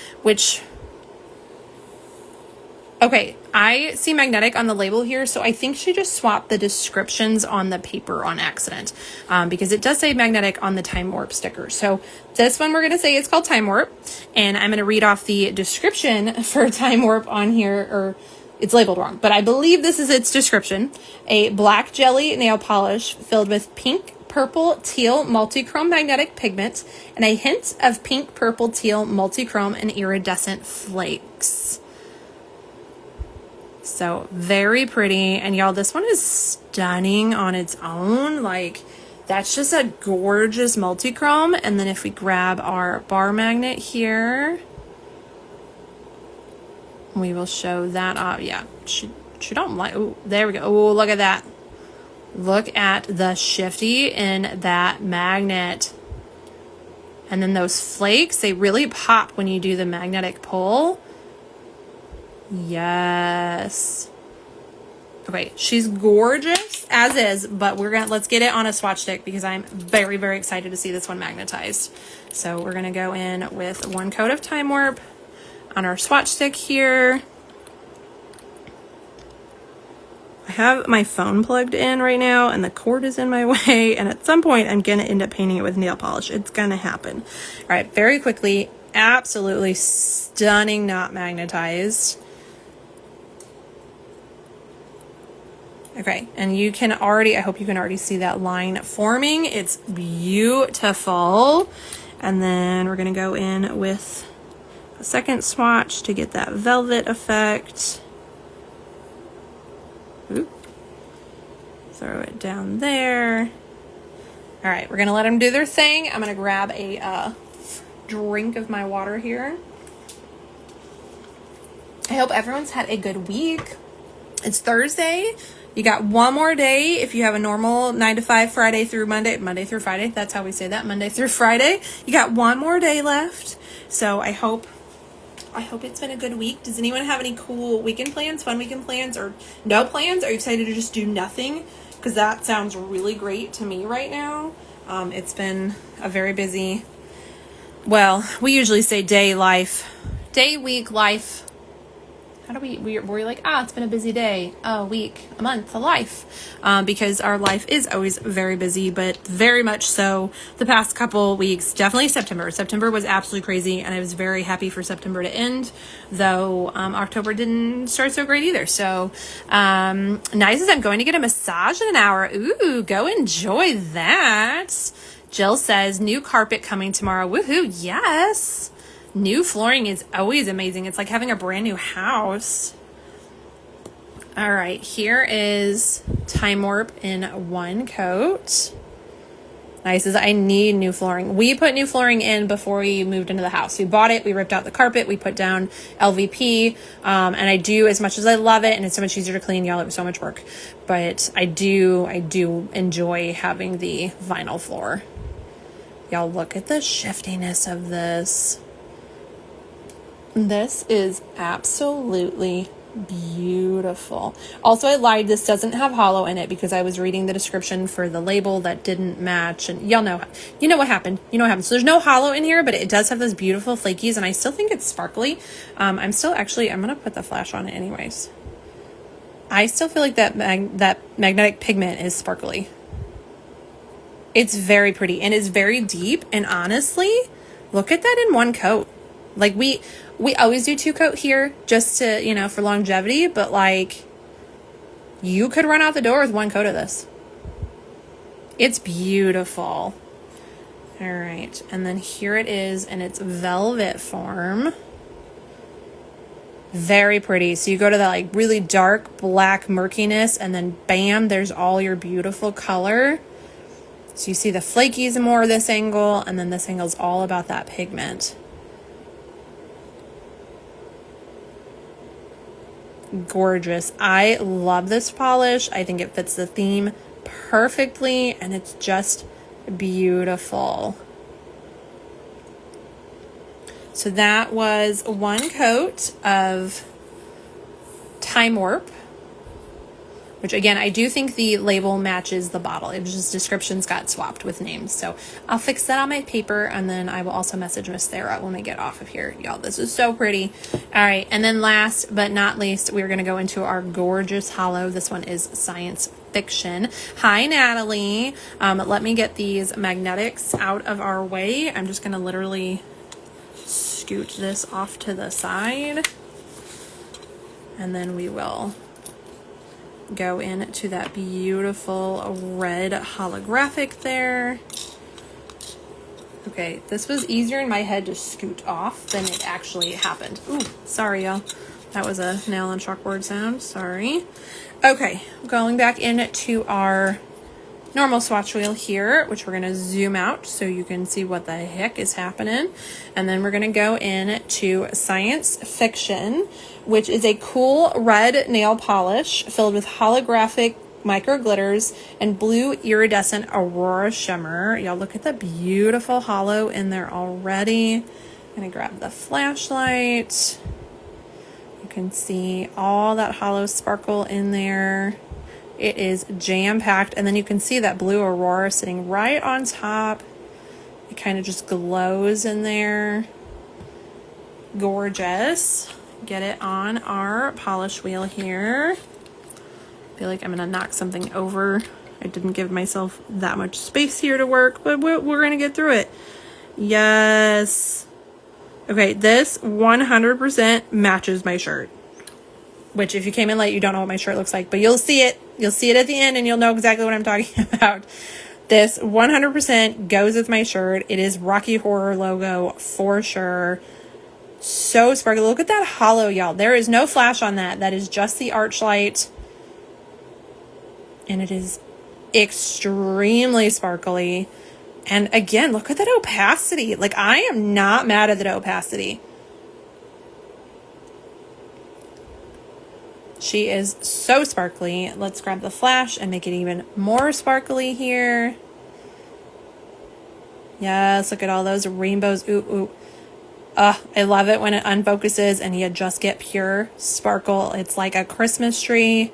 okay, I see magnetic on the label here, so I think she just swapped the descriptions on the paper on accident, because it does say magnetic on the Time Warp sticker. So this one we're gonna say it's called Time Warp, and I'm gonna read off the description for Time Warp on here, or it's labeled wrong, but I believe this is its description. A black jelly nail polish filled with pink, purple, teal, multichrome magnetic pigment, and a hint of pink, purple, teal, multichrome, and iridescent flakes. So very pretty. And y'all, this one is stunning on its own. Like, that's just a gorgeous multichrome. And then if we grab our bar magnet here, we will show that off. Yeah, she don't like, oh, there we go. Oh, look at that. Look at the shifty in that magnet. And then those flakes, they really pop when you do the magnetic pull. Yes. Okay, she's gorgeous as is, but let's get it on a swatch stick because I'm very, very excited to see this one magnetized. So we're gonna go in with 1 coat of Time Warp on our swatch stick here. I have my phone plugged in right now and the cord is in my way, and at some point I'm gonna end up painting it with nail polish. It's gonna happen. All right, very quickly, absolutely stunning, not magnetized. Okay, and you can already, I hope you can already see that line forming. It's beautiful. And then we're gonna go in with a second swatch to get that velvet effect. Oop. Throw it down there. All right, we're gonna let them do their thing. I'm gonna grab a drink of my water here. I hope everyone's had a good week. It's Thursday. You got one more day if you have a normal 9 to 5 Friday through Monday through Friday. That's how we say that, Monday through Friday. You got one more day left. So I hope it's been a good week. Does anyone have any cool weekend plans, fun weekend plans, or no plans? Are you excited to just do nothing? because that sounds really great to me right now. It's been a very busy, well, we usually say day, week, life. How do we're like, it's been a busy day, a week, a month, a life, because our life is always very busy, but very much so the past couple weeks, definitely September was absolutely crazy, and I was very happy for September to end, though October didn't start so great either. So nice as I'm going to get a massage in an hour. Ooh, go enjoy that. Jill says new carpet coming tomorrow. Woohoo, yes. New flooring is always amazing. It's like having a brand new house. All right, here is Time Warp in one coat. Nice as I need new flooring. We put new flooring in before we moved into the house. We bought it, we ripped out the carpet, we put down LVP, and I do, as much as I love it, and it's so much easier to clean, y'all, it was so much work, but I do enjoy having the vinyl floor. Y'all, look at the shiftiness of this. This is absolutely beautiful. Also, I lied. This doesn't have hollow in it because I was reading the description for the label that didn't match. And y'all know, you know what happened. So there's no hollow in here, but it does have those beautiful flakies, and I still think it's sparkly. I'm going to put the flash on it anyways. I still feel like that magnetic pigment is sparkly. It's very pretty and it's very deep. And honestly, look at that in one coat. Like we always do 2-coat here just to, for longevity, but like you could run out the door with 1 coat of this. It's beautiful. All right. And then here it is in its velvet form. Very pretty. So you go to that like really dark black murkiness, and then bam, there's all your beautiful color. So you see the flakies more this angle, and then this angle is all about that pigment. Gorgeous. I love this polish. I think it fits the theme perfectly, and it's just beautiful. So that was 1 coat of Time Warp, which again, I do think the label matches the bottle. It was just descriptions got swapped with names. So I'll fix that on my paper, and then I will also message Miss Sarah when we get off of here. Y'all, this is so pretty. All right, and then last but not least, we're gonna go into our gorgeous hollow. This one is Science Fiction. Hi, Natalie. Let me get these magnetics out of our way. I'm just gonna literally scoot this off to the side, and then we will go into that beautiful red holographic there. Okay, this was easier in my head to scoot off than it actually happened. Ooh, sorry, y'all. That was a nail on chalkboard sound. Sorry. Okay, going back into our normal swatch wheel here, which we're going to zoom out so you can see what the heck is happening. And then we're going to go into Science Fiction, which is a cool red nail polish filled with holographic micro glitters and blue iridescent aurora shimmer. Y'all, look at the beautiful hollow in there already. I'm going to grab the flashlight. You can see all that hollow sparkle in there. It is jam-packed, and then you can see that blue aurora sitting right on top. It kind of just glows in there. Gorgeous. Get it on our polish wheel here. I feel like I'm gonna knock something over. I didn't give myself that much space here to work, but we're gonna get through it. Yes. Okay, this 100% matches my shirt. Which, if you came in late, you don't know what my shirt looks like, but you'll see it. You'll see it at the end, and you'll know exactly what I'm talking about. This 100% goes with my shirt. It is Rocky Horror logo for sure. So sparkly. Look at that hollow, y'all. There is no flash on that. That is just the arch light. And it is extremely sparkly. And again, look at that opacity. Like, I am not mad at that opacity. She is so sparkly. Let's grab the flash and make it even more sparkly here. Yes, look at all those rainbows. Ooh, ooh. I love it when it unfocuses and you just get pure sparkle. It's like a Christmas tree.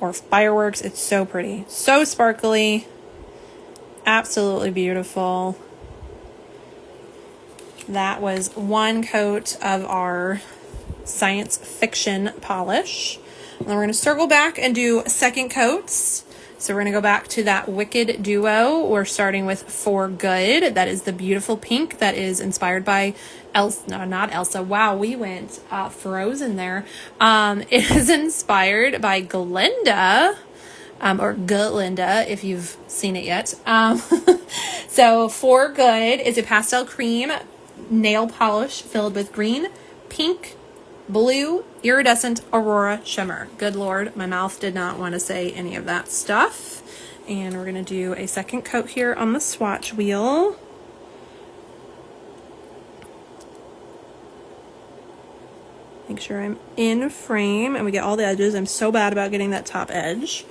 or fireworks. It's so pretty. So sparkly. Absolutely beautiful. That was one coat of our science fiction polish. And then we're going to circle back and do second coats. So we're going to go back to that Wicked Duo. We're starting with For Good. That is the beautiful pink that is inspired by Elsa. No, not Elsa. Wow, we went Frozen there. It is inspired by Glinda. Or Glinda, if you've seen it yet. So For Good is a pastel cream nail polish filled with green, pink, blue, iridescent aurora shimmer. Good Lord, my mouth did not want to say any of that stuff. And we're going to do a second coat here on the swatch wheel. Make sure I'm in frame and we get all the edges. I'm so bad about getting that top edge.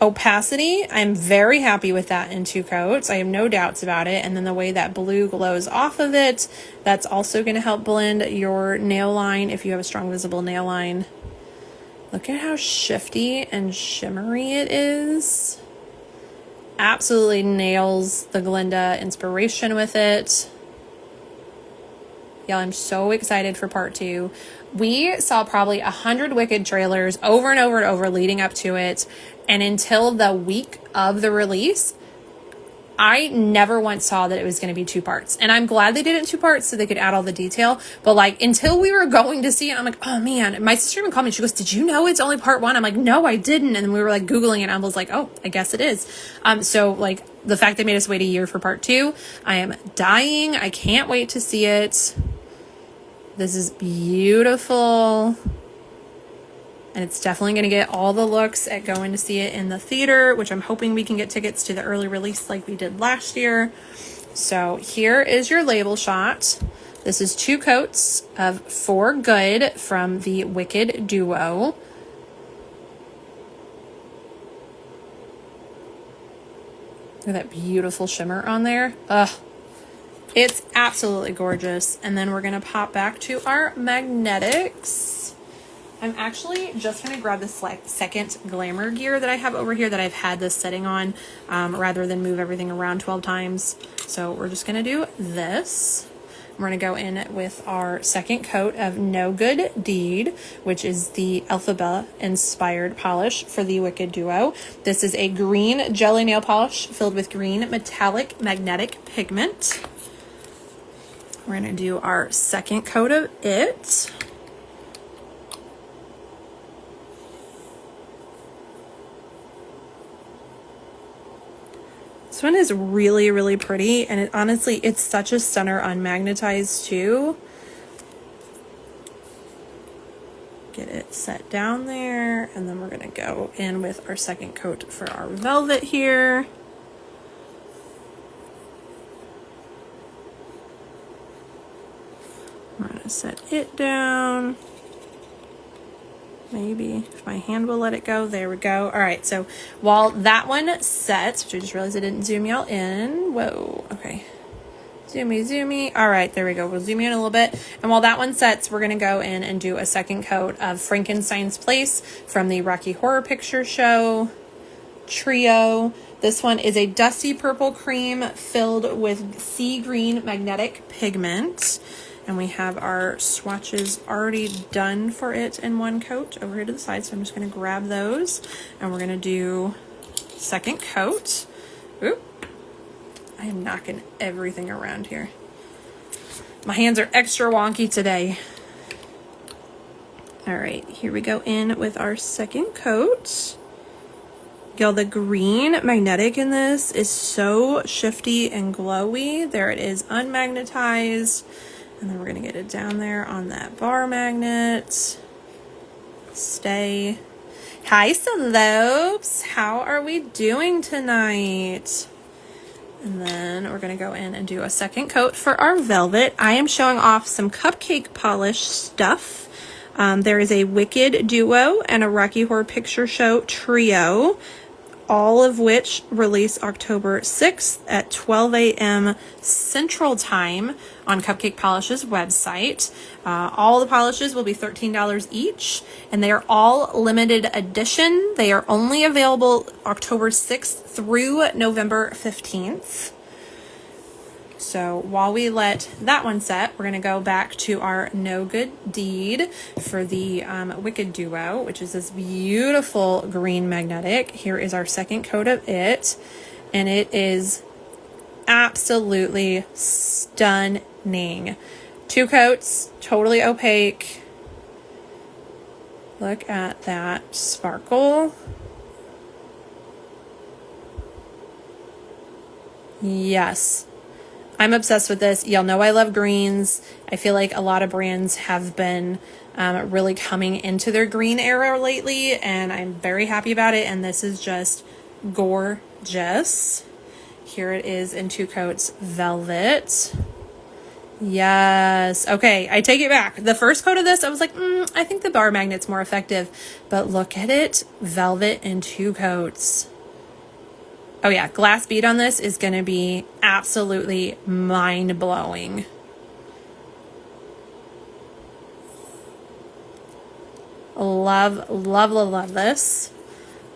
Opacity, I'm very happy with that in two coats. I have no doubts about it. And then the way that blue glows off of it, that's also going to help blend your nail line if you have a strong visible nail line. Look at how shifty and shimmery it is. Absolutely nails the Glinda inspiration with it. Y'all, I'm so excited for part 2. We saw probably 100 Wicked trailers over and over and over leading up to it. And until the week of the release, I never once saw that it was going to be 2 parts. And I'm glad they did it in 2 parts so they could add all the detail. But like, until we were going to see it, I'm like, oh man. My sister even called me. She goes, did you know it's only part 1? I'm like, no, I didn't. And then we were like Googling it. And I was like, oh, I guess it is. So like the fact they made us wait a year for part 2, I am dying. I can't wait to see it. This is beautiful. And it's definitely going to get all the looks at going to see it in the theater, which I'm hoping we can get tickets to the early release like we did last year. So here is your label shot. This is 2 coats of For Good from the Wicked Duo. Look at that beautiful shimmer on there. Ugh. It's absolutely gorgeous. And then we're going to pop back to our magnetics. I'm actually just going to grab this second glamour gear that I have over here that I've had this setting on rather than move everything around 12 times. So we're just going to do this. We're going to go in with our second coat of No Good Deed, which is the Elphaba inspired polish for the Wicked Duo. This is a green jelly nail polish filled with green metallic magnetic pigment. We're going to do our second coat of it. This one is really, really pretty, and it honestly, it's such a stunner unmagnetized too. Get it set down there, and then we're going to go in with our second coat for our velvet here. I'm going to set it down. Maybe if my hand will let it go. There we go. All right, so while that one sets, which I just realized I didn't zoom y'all in. Whoa, okay. Zoomy. All right, there we go. We'll zoom in a little bit. And while that one sets, we're going to go in and do a second coat of Frankenstein's Place from the Rocky Horror Picture Show Trio. This one is a dusty purple cream filled with sea green magnetic pigment. And we have our swatches already done for it in one coat over here to the side. So I'm just going to grab those and we're going to do second coat. Oop. I am knocking everything around here. My hands are extra wonky today. All right, here we go in with our second coat. Y'all, the green magnetic in this is so shifty and glowy. There it is, unmagnetized. And then we're going to get it down there on that bar magnet. Stay. Hi, Slopes. How are we doing tonight? And then we're going to go in and do a second coat for our velvet. I am showing off some Cupcake polish stuff. There is a Wicked Duo and a Rocky Horror Picture Show Trio. all of which release October 6th at 12 a.m. Central Time on Cupcake Polish's website. All the polishes will be $13 each, and they are all limited edition. They are only available October 6th through November 15th. So while we let that one set, we're going to go back to our No Good Deed for the Wicked Duo, which is this beautiful green magnetic. Here is our second coat of it, and it is absolutely stunning. 2 coats, totally opaque. Look at that sparkle. Yes. I'm obsessed with this. Y'all know I love greens. I feel like a lot of brands have been really coming into their green era lately, and I'm very happy about it. And this is just gorgeous. Here it is in 2 coats, velvet. Yes. Okay, I take it back. The first coat of this, I was like, I think the bar magnet's more effective. But look at it, velvet in 2 coats. Oh yeah, glass bead on this is going to be absolutely mind-blowing. Love, love, love, love this.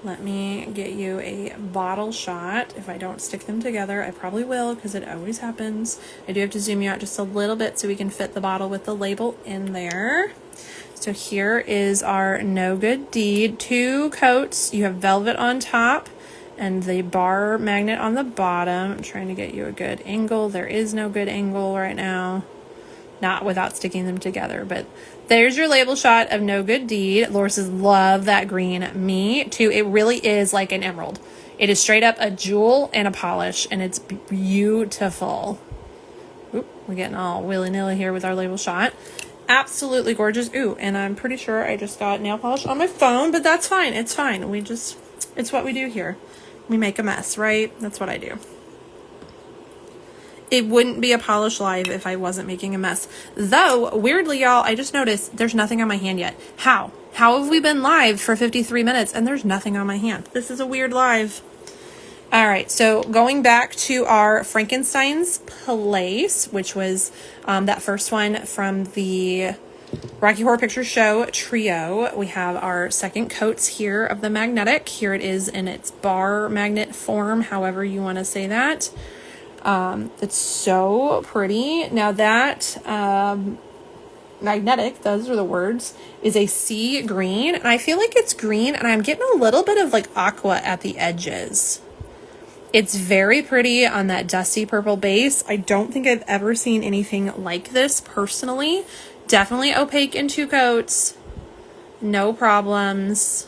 Let me get you a bottle shot. If I don't stick them together, I probably will because it always happens. I do have to zoom you out just a little bit so we can fit the bottle with the label in there. So here is our No Good Deed. 2 coats. You have velvet on top and the bar magnet on the bottom. I'm trying to get you a good angle. There is no good angle right now. Not without sticking them together, but there's your label shot of No Good Deed. Laura says, love that green. Me too. It really is like an emerald. It is straight up a jewel and a polish, and it's beautiful. Oop, we're getting all willy-nilly here with our label shot. Absolutely gorgeous. Ooh, and I'm pretty sure I just got nail polish on my phone, but that's fine. It's fine. It's what we do here. We make a mess, right? That's what I do. It wouldn't be a polish live if I wasn't making a mess. Though, weirdly, y'all, I just noticed there's nothing on my hand yet. How? How have we been live for 53 minutes and there's nothing on my hand? This is a weird live. All right, so going back to our Frankenstein's Place, which was that first one from the Rocky Horror Picture Show trio. We have our second coats here of the magnetic. Here it is in its bar magnet form, however you want to say that. It's so pretty. Now that magnetic, those are the words, is a sea green. And I feel like it's green, and I'm getting a little bit of like aqua at the edges. It's very pretty on that dusty purple base. I don't think I've ever seen anything like this personally. Definitely opaque in 2 coats. No problems.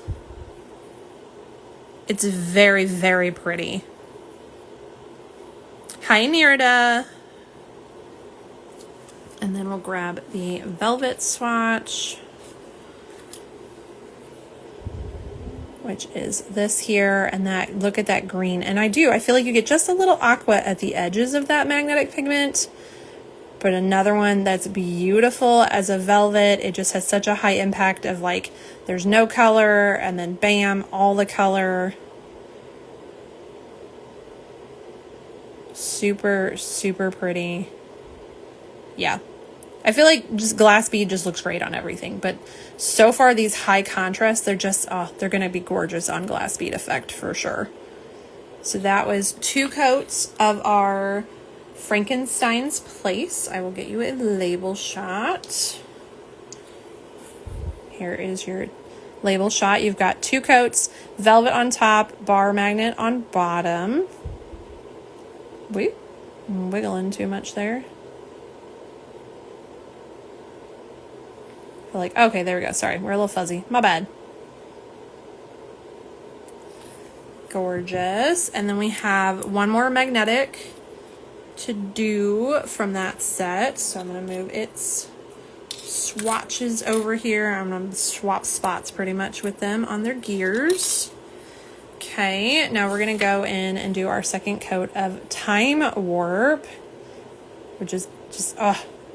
It's very, very pretty. Hi, Nirda. And then we'll grab the velvet swatch, which is this here, and that, look at that green. And I feel like you get just a little aqua at the edges of that magnetic pigment. But another one that's beautiful as a velvet. It just has such a high impact of like, there's no color, and then bam, all the color. Super, super pretty. Yeah. I feel like just glass bead just looks great on everything. But so far, these high contrast, they're just, they're going to be gorgeous on glass bead effect for sure. So that was 2 coats of our Frankenstein's Place. I will get you a label shot. Here is your label shot. You've got 2 coats, velvet on top, bar magnet on bottom. Wait, I'm wiggling too much there. Okay, there we go. Sorry, we're a little fuzzy. My bad. Gorgeous. And then we have one more magnetic to do from that set. So I'm going to move its swatches over here. I'm going to swap spots pretty much with them on their gears. Okay, now we're going to go in and do our second coat of Time Warp, which is just,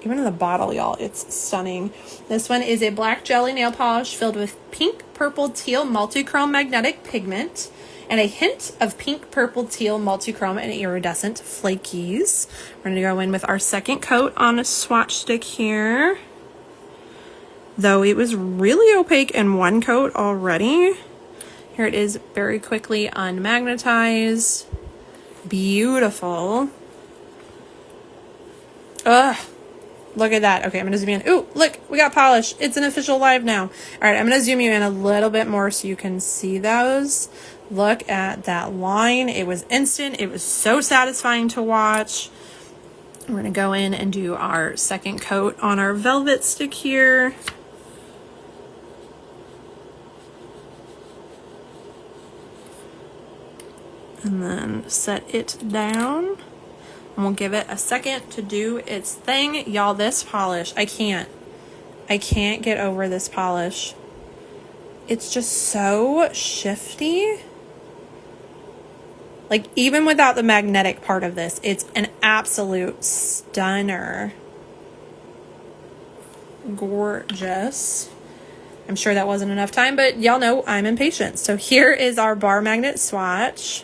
even in the bottle, y'all, it's stunning. This one is a black jelly nail polish filled with pink, purple, teal multi-chrome magnetic pigment. and a hint of pink, purple, teal, multi-chrome, and iridescent flakies. We're going to go in with our second coat on a swatch stick here. Though it was really opaque in one coat already. Here it is, very quickly unmagnetized. Beautiful. Ugh. Look at that. Okay, I'm going to zoom in. Ooh, look, we got polish. It's an official live now. All right, I'm going to zoom you in a little bit more so you can see those. Look at that line. It was instant. It was so satisfying to watch. We're going to go in and do our second coat on our velvet stick here. And then set it down. And we'll give it a second to do its thing. Y'all, this polish, I can't get over this polish. It's just so shifty. Like, even without the magnetic part of this, it's an absolute stunner. Gorgeous. I'm sure that wasn't enough time, but y'all know I'm impatient. So here is our bar magnet swatch.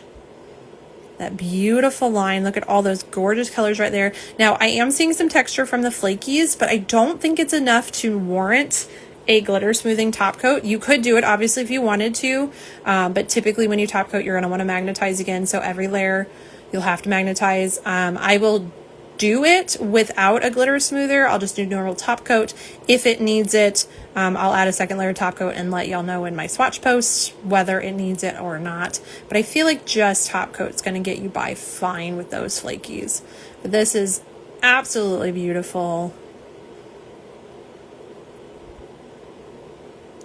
That beautiful line. Look at all those gorgeous colors right there. Now, I am seeing some texture from the flakies, but I don't think it's enough to warrant a glitter smoothing top coat. You could do it, obviously, if you wanted to, but typically when you top coat, you're going to want to magnetize again. So every layer, you'll have to magnetize. I will do it without a glitter smoother. I'll just do normal top coat. If it needs it, I'll add a second layer top coat and let y'all know in my swatch posts whether it needs it or not. But I feel like just top coat's going to get you by fine with those flakies. But this is absolutely beautiful.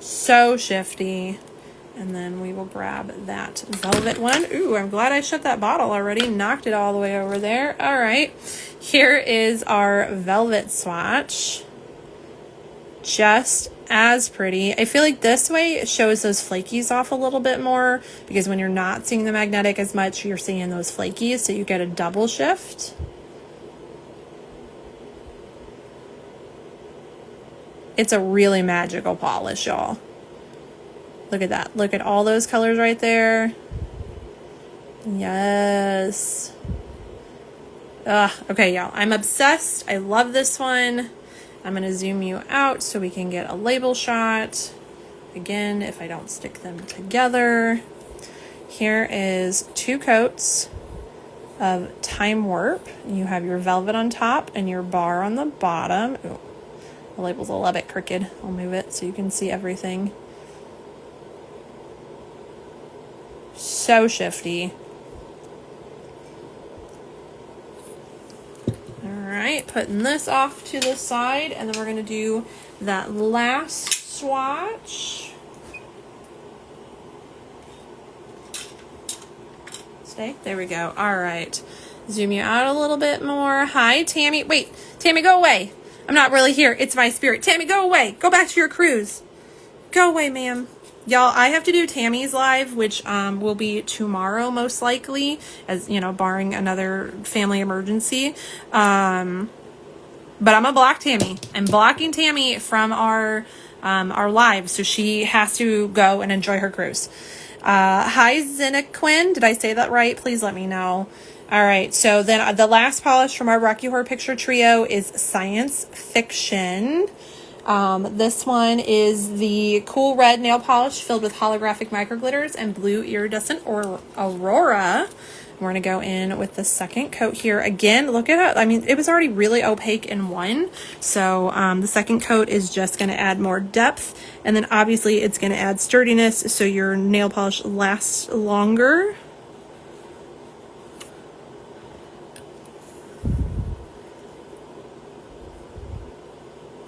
So shifty. And then we will grab that velvet one. Ooh, I'm glad I shut that bottle already. Knocked it all the way over there. All right. Here is our velvet swatch. Just as pretty. I feel like this way it shows those flakies off a little bit more, because when you're not seeing the magnetic as much, you're seeing those flakies, so you get a double shift. It's a really magical polish, y'all. Look at that. Look at all those colors right there. Yes. Okay, y'all. I'm obsessed. I love this one. I'm going to zoom you out so we can get a label shot. Again, if I don't stick them together. Here is 2 coats of Time Warp. You have your velvet on top and your bar on the bottom. Ooh, the label's a little bit crooked. I'll move it so you can see everything. So shifty. All right, putting this off to the side, and then we're going to do that last swatch. Stay. There we go. All right. Zoom you out a little bit more. Hi, Tammy. Wait, Tammy, go away. I'm not really here. It's my spirit. Tammy, go away. Go back to your cruise. Go away, ma'am. Y'all, I have to do Tammy's live, which will be tomorrow most likely, as you know, barring another family emergency. But I'm gonna block Tammy. I'm blocking Tammy from our live, so she has to go and enjoy her cruise. Hi, Zenequin. Did I say that right? Please let me know. All right, so then the last polish from our Rocky Horror Picture Trio is Science Fiction. This one is the cool red nail polish filled with holographic micro glitters and blue iridescent or Aurora. We're going to go in with the second coat here. Again, look at it. I mean, it was already really opaque in one. So the second coat is just going to add more depth. And then obviously it's going to add sturdiness so your nail polish lasts longer.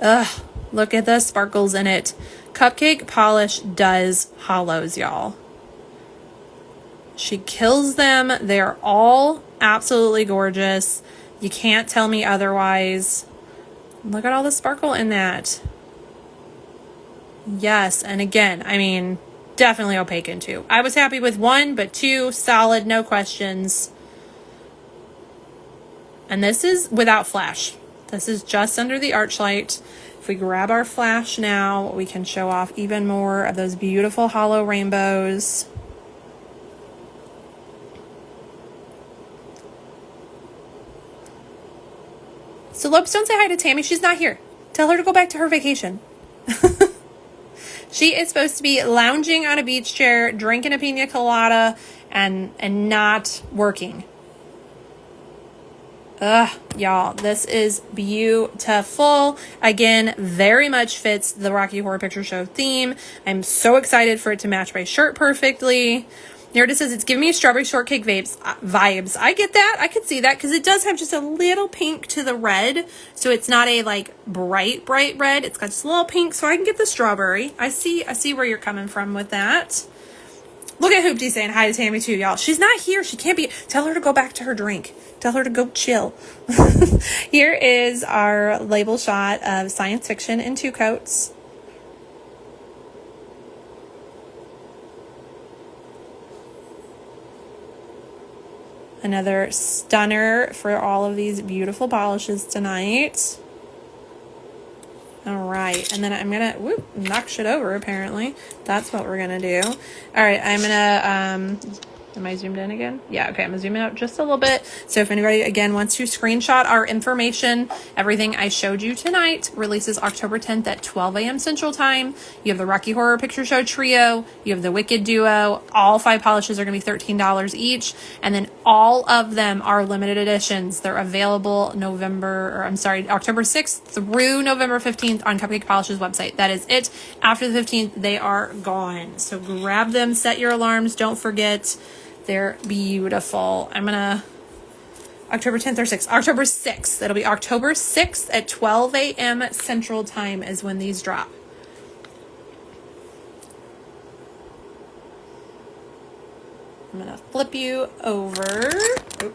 Ugh. Look at the sparkles in it. Cupcake polish does hollows, y'all. She kills them. They're all absolutely gorgeous. You can't tell me otherwise. Look at all the sparkle in that. Yes, and again, I mean, definitely opaque in 2. I was happy with 1, but 2, solid, no questions. And this is without flash. This is just under the arch light. If we grab our flash now, we can show off even more of those beautiful hollow rainbows. So Lopes, don't say hi to Tammy. She's not here. Tell her to go back to her vacation. She is supposed to be lounging on a beach chair, drinking a pina colada, and not working. Ugh, y'all, this is beautiful. Again, very much fits the Rocky Horror Picture Show theme. I'm so excited for it to match my shirt perfectly. Here it says, it's giving me strawberry shortcake vibes. I get that. I could see that because it does have just a little pink to the red. So it's not a like bright red. It's got just a little pink. So I can get the strawberry. I see where you're coming from with that. Look at Hoopty saying hi to Tammy too, y'all. She's not here. She can't be. Tell her to go back to her drink. Tell her to go chill. Here is our label shot of science fiction in 2 coats. Another stunner for all of these beautiful polishes tonight. All right, and then I'm gonna knock shit over, apparently. That's what we're gonna do. All right, I'm gonna, am I zoomed in again? Yeah, okay, I'm gonna zoom in out just a little bit. So if anybody, again, wants to screenshot our information, everything I showed you tonight releases October 10th at 12 a.m. Central Time. You have the Rocky Horror Picture Show Trio. You have the Wicked Duo. All 5 polishes are gonna be $13 each. And then all of them are limited editions. They're available October 6th through November 15th on Cupcake Polish's website. That is it. After the 15th, they are gone. So grab them, set your alarms. Don't forget. They're beautiful. I'm gonna, October 10th or 6th? October 6th. It'll be October 6th at 12 a.m. Central Time is when these drop. I'm gonna flip you over. Oh,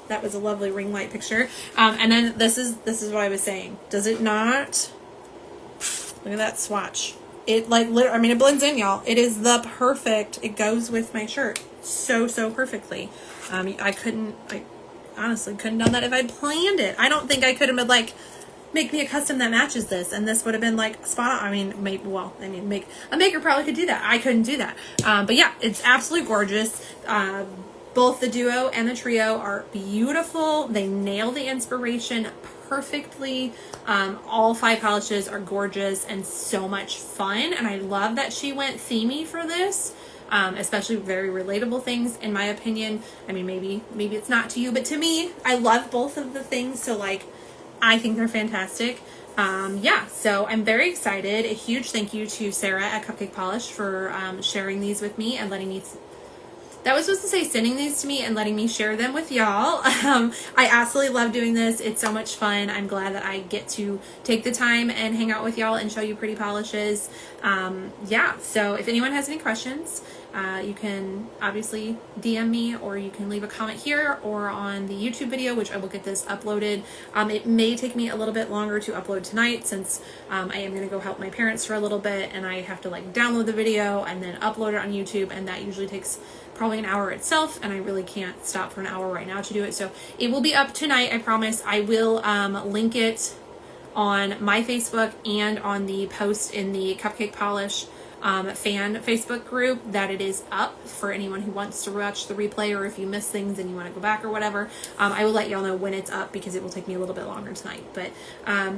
that was a lovely ring light picture. And then this is what I was saying. Does it not? Look at that swatch. It like literally, I mean, it blends in, y'all. It is the perfect. It goes with my shirt so perfectly. I honestly couldn't done that if I'd planned it. I don't think I could have been like, make me a custom that matches this, and this would have been like spot on. I mean, a maker probably could do that. I couldn't do that. But yeah, it's absolutely gorgeous. Both the duo and the trio are beautiful. They nail the inspiration perfectly. All 5 polishes are gorgeous and so much fun. And I love that she went themey for this. Especially very relatable things, in my opinion. I mean, maybe it's not to you, but to me, I love both of the things. So like, I think they're fantastic. Yeah, so I'm very excited. A huge thank you to Sarah at Cupcake Polish for sharing these with me and letting me. That was supposed to say sending these to me and letting me share them with y'all. I absolutely love doing this. It's so much fun. I'm glad that I get to take the time and hang out with y'all and show you pretty polishes. Yeah, so if anyone has any questions, you can obviously DM me, or you can leave a comment here or on the YouTube video, which I will get this uploaded. It may take me a little bit longer to upload tonight since I am going to go help my parents for a little bit, and I have to like download the video and then upload it on YouTube, and that usually takes probably an hour itself, and I really can't stop for an hour right now to do it. So it will be up tonight, I promise. I will link it on my Facebook and on the post in the Cupcake Polish fan Facebook group, that it is up for anyone who wants to watch the replay, or if you miss things and you want to go back or whatever. I will let y'all know when it's up because it will take me a little bit longer tonight. But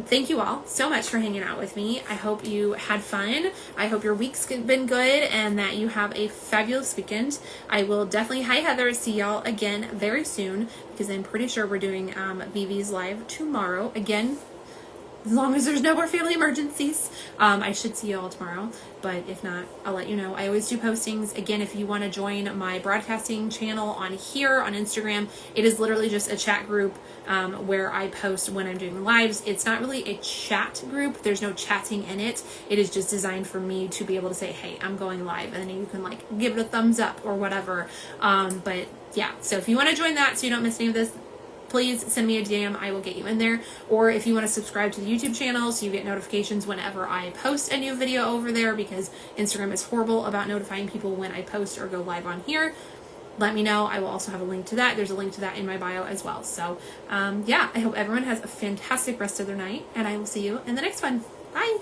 thank you all so much for hanging out with me. I hope you had fun. I hope your week's been good and that you have a fabulous weekend. I will definitely, hi Heather, see y'all again very soon, because I'm pretty sure we're doing VV's live tomorrow again. As long as there's no more family emergencies, I should see you all tomorrow. But if not, I'll let you know. I always do postings. Again, if you want to join my broadcasting channel on here on Instagram, it is literally just a chat group where I post when I'm doing lives. It's not really a chat group. There's no chatting in it. It is just designed for me to be able to say, hey, I'm going live. And then you can like give it a thumbs up or whatever. But yeah, so if you want to join that so you don't miss any of this, please send me a DM. I will get you in there. Or if you want to subscribe to the YouTube channel so you get notifications whenever I post a new video over there, because Instagram is horrible about notifying people when I post or go live on here, let me know. I will also have a link to that. There's a link to that in my bio as well. So yeah, I hope everyone has a fantastic rest of their night, and I will see you in the next one. Bye.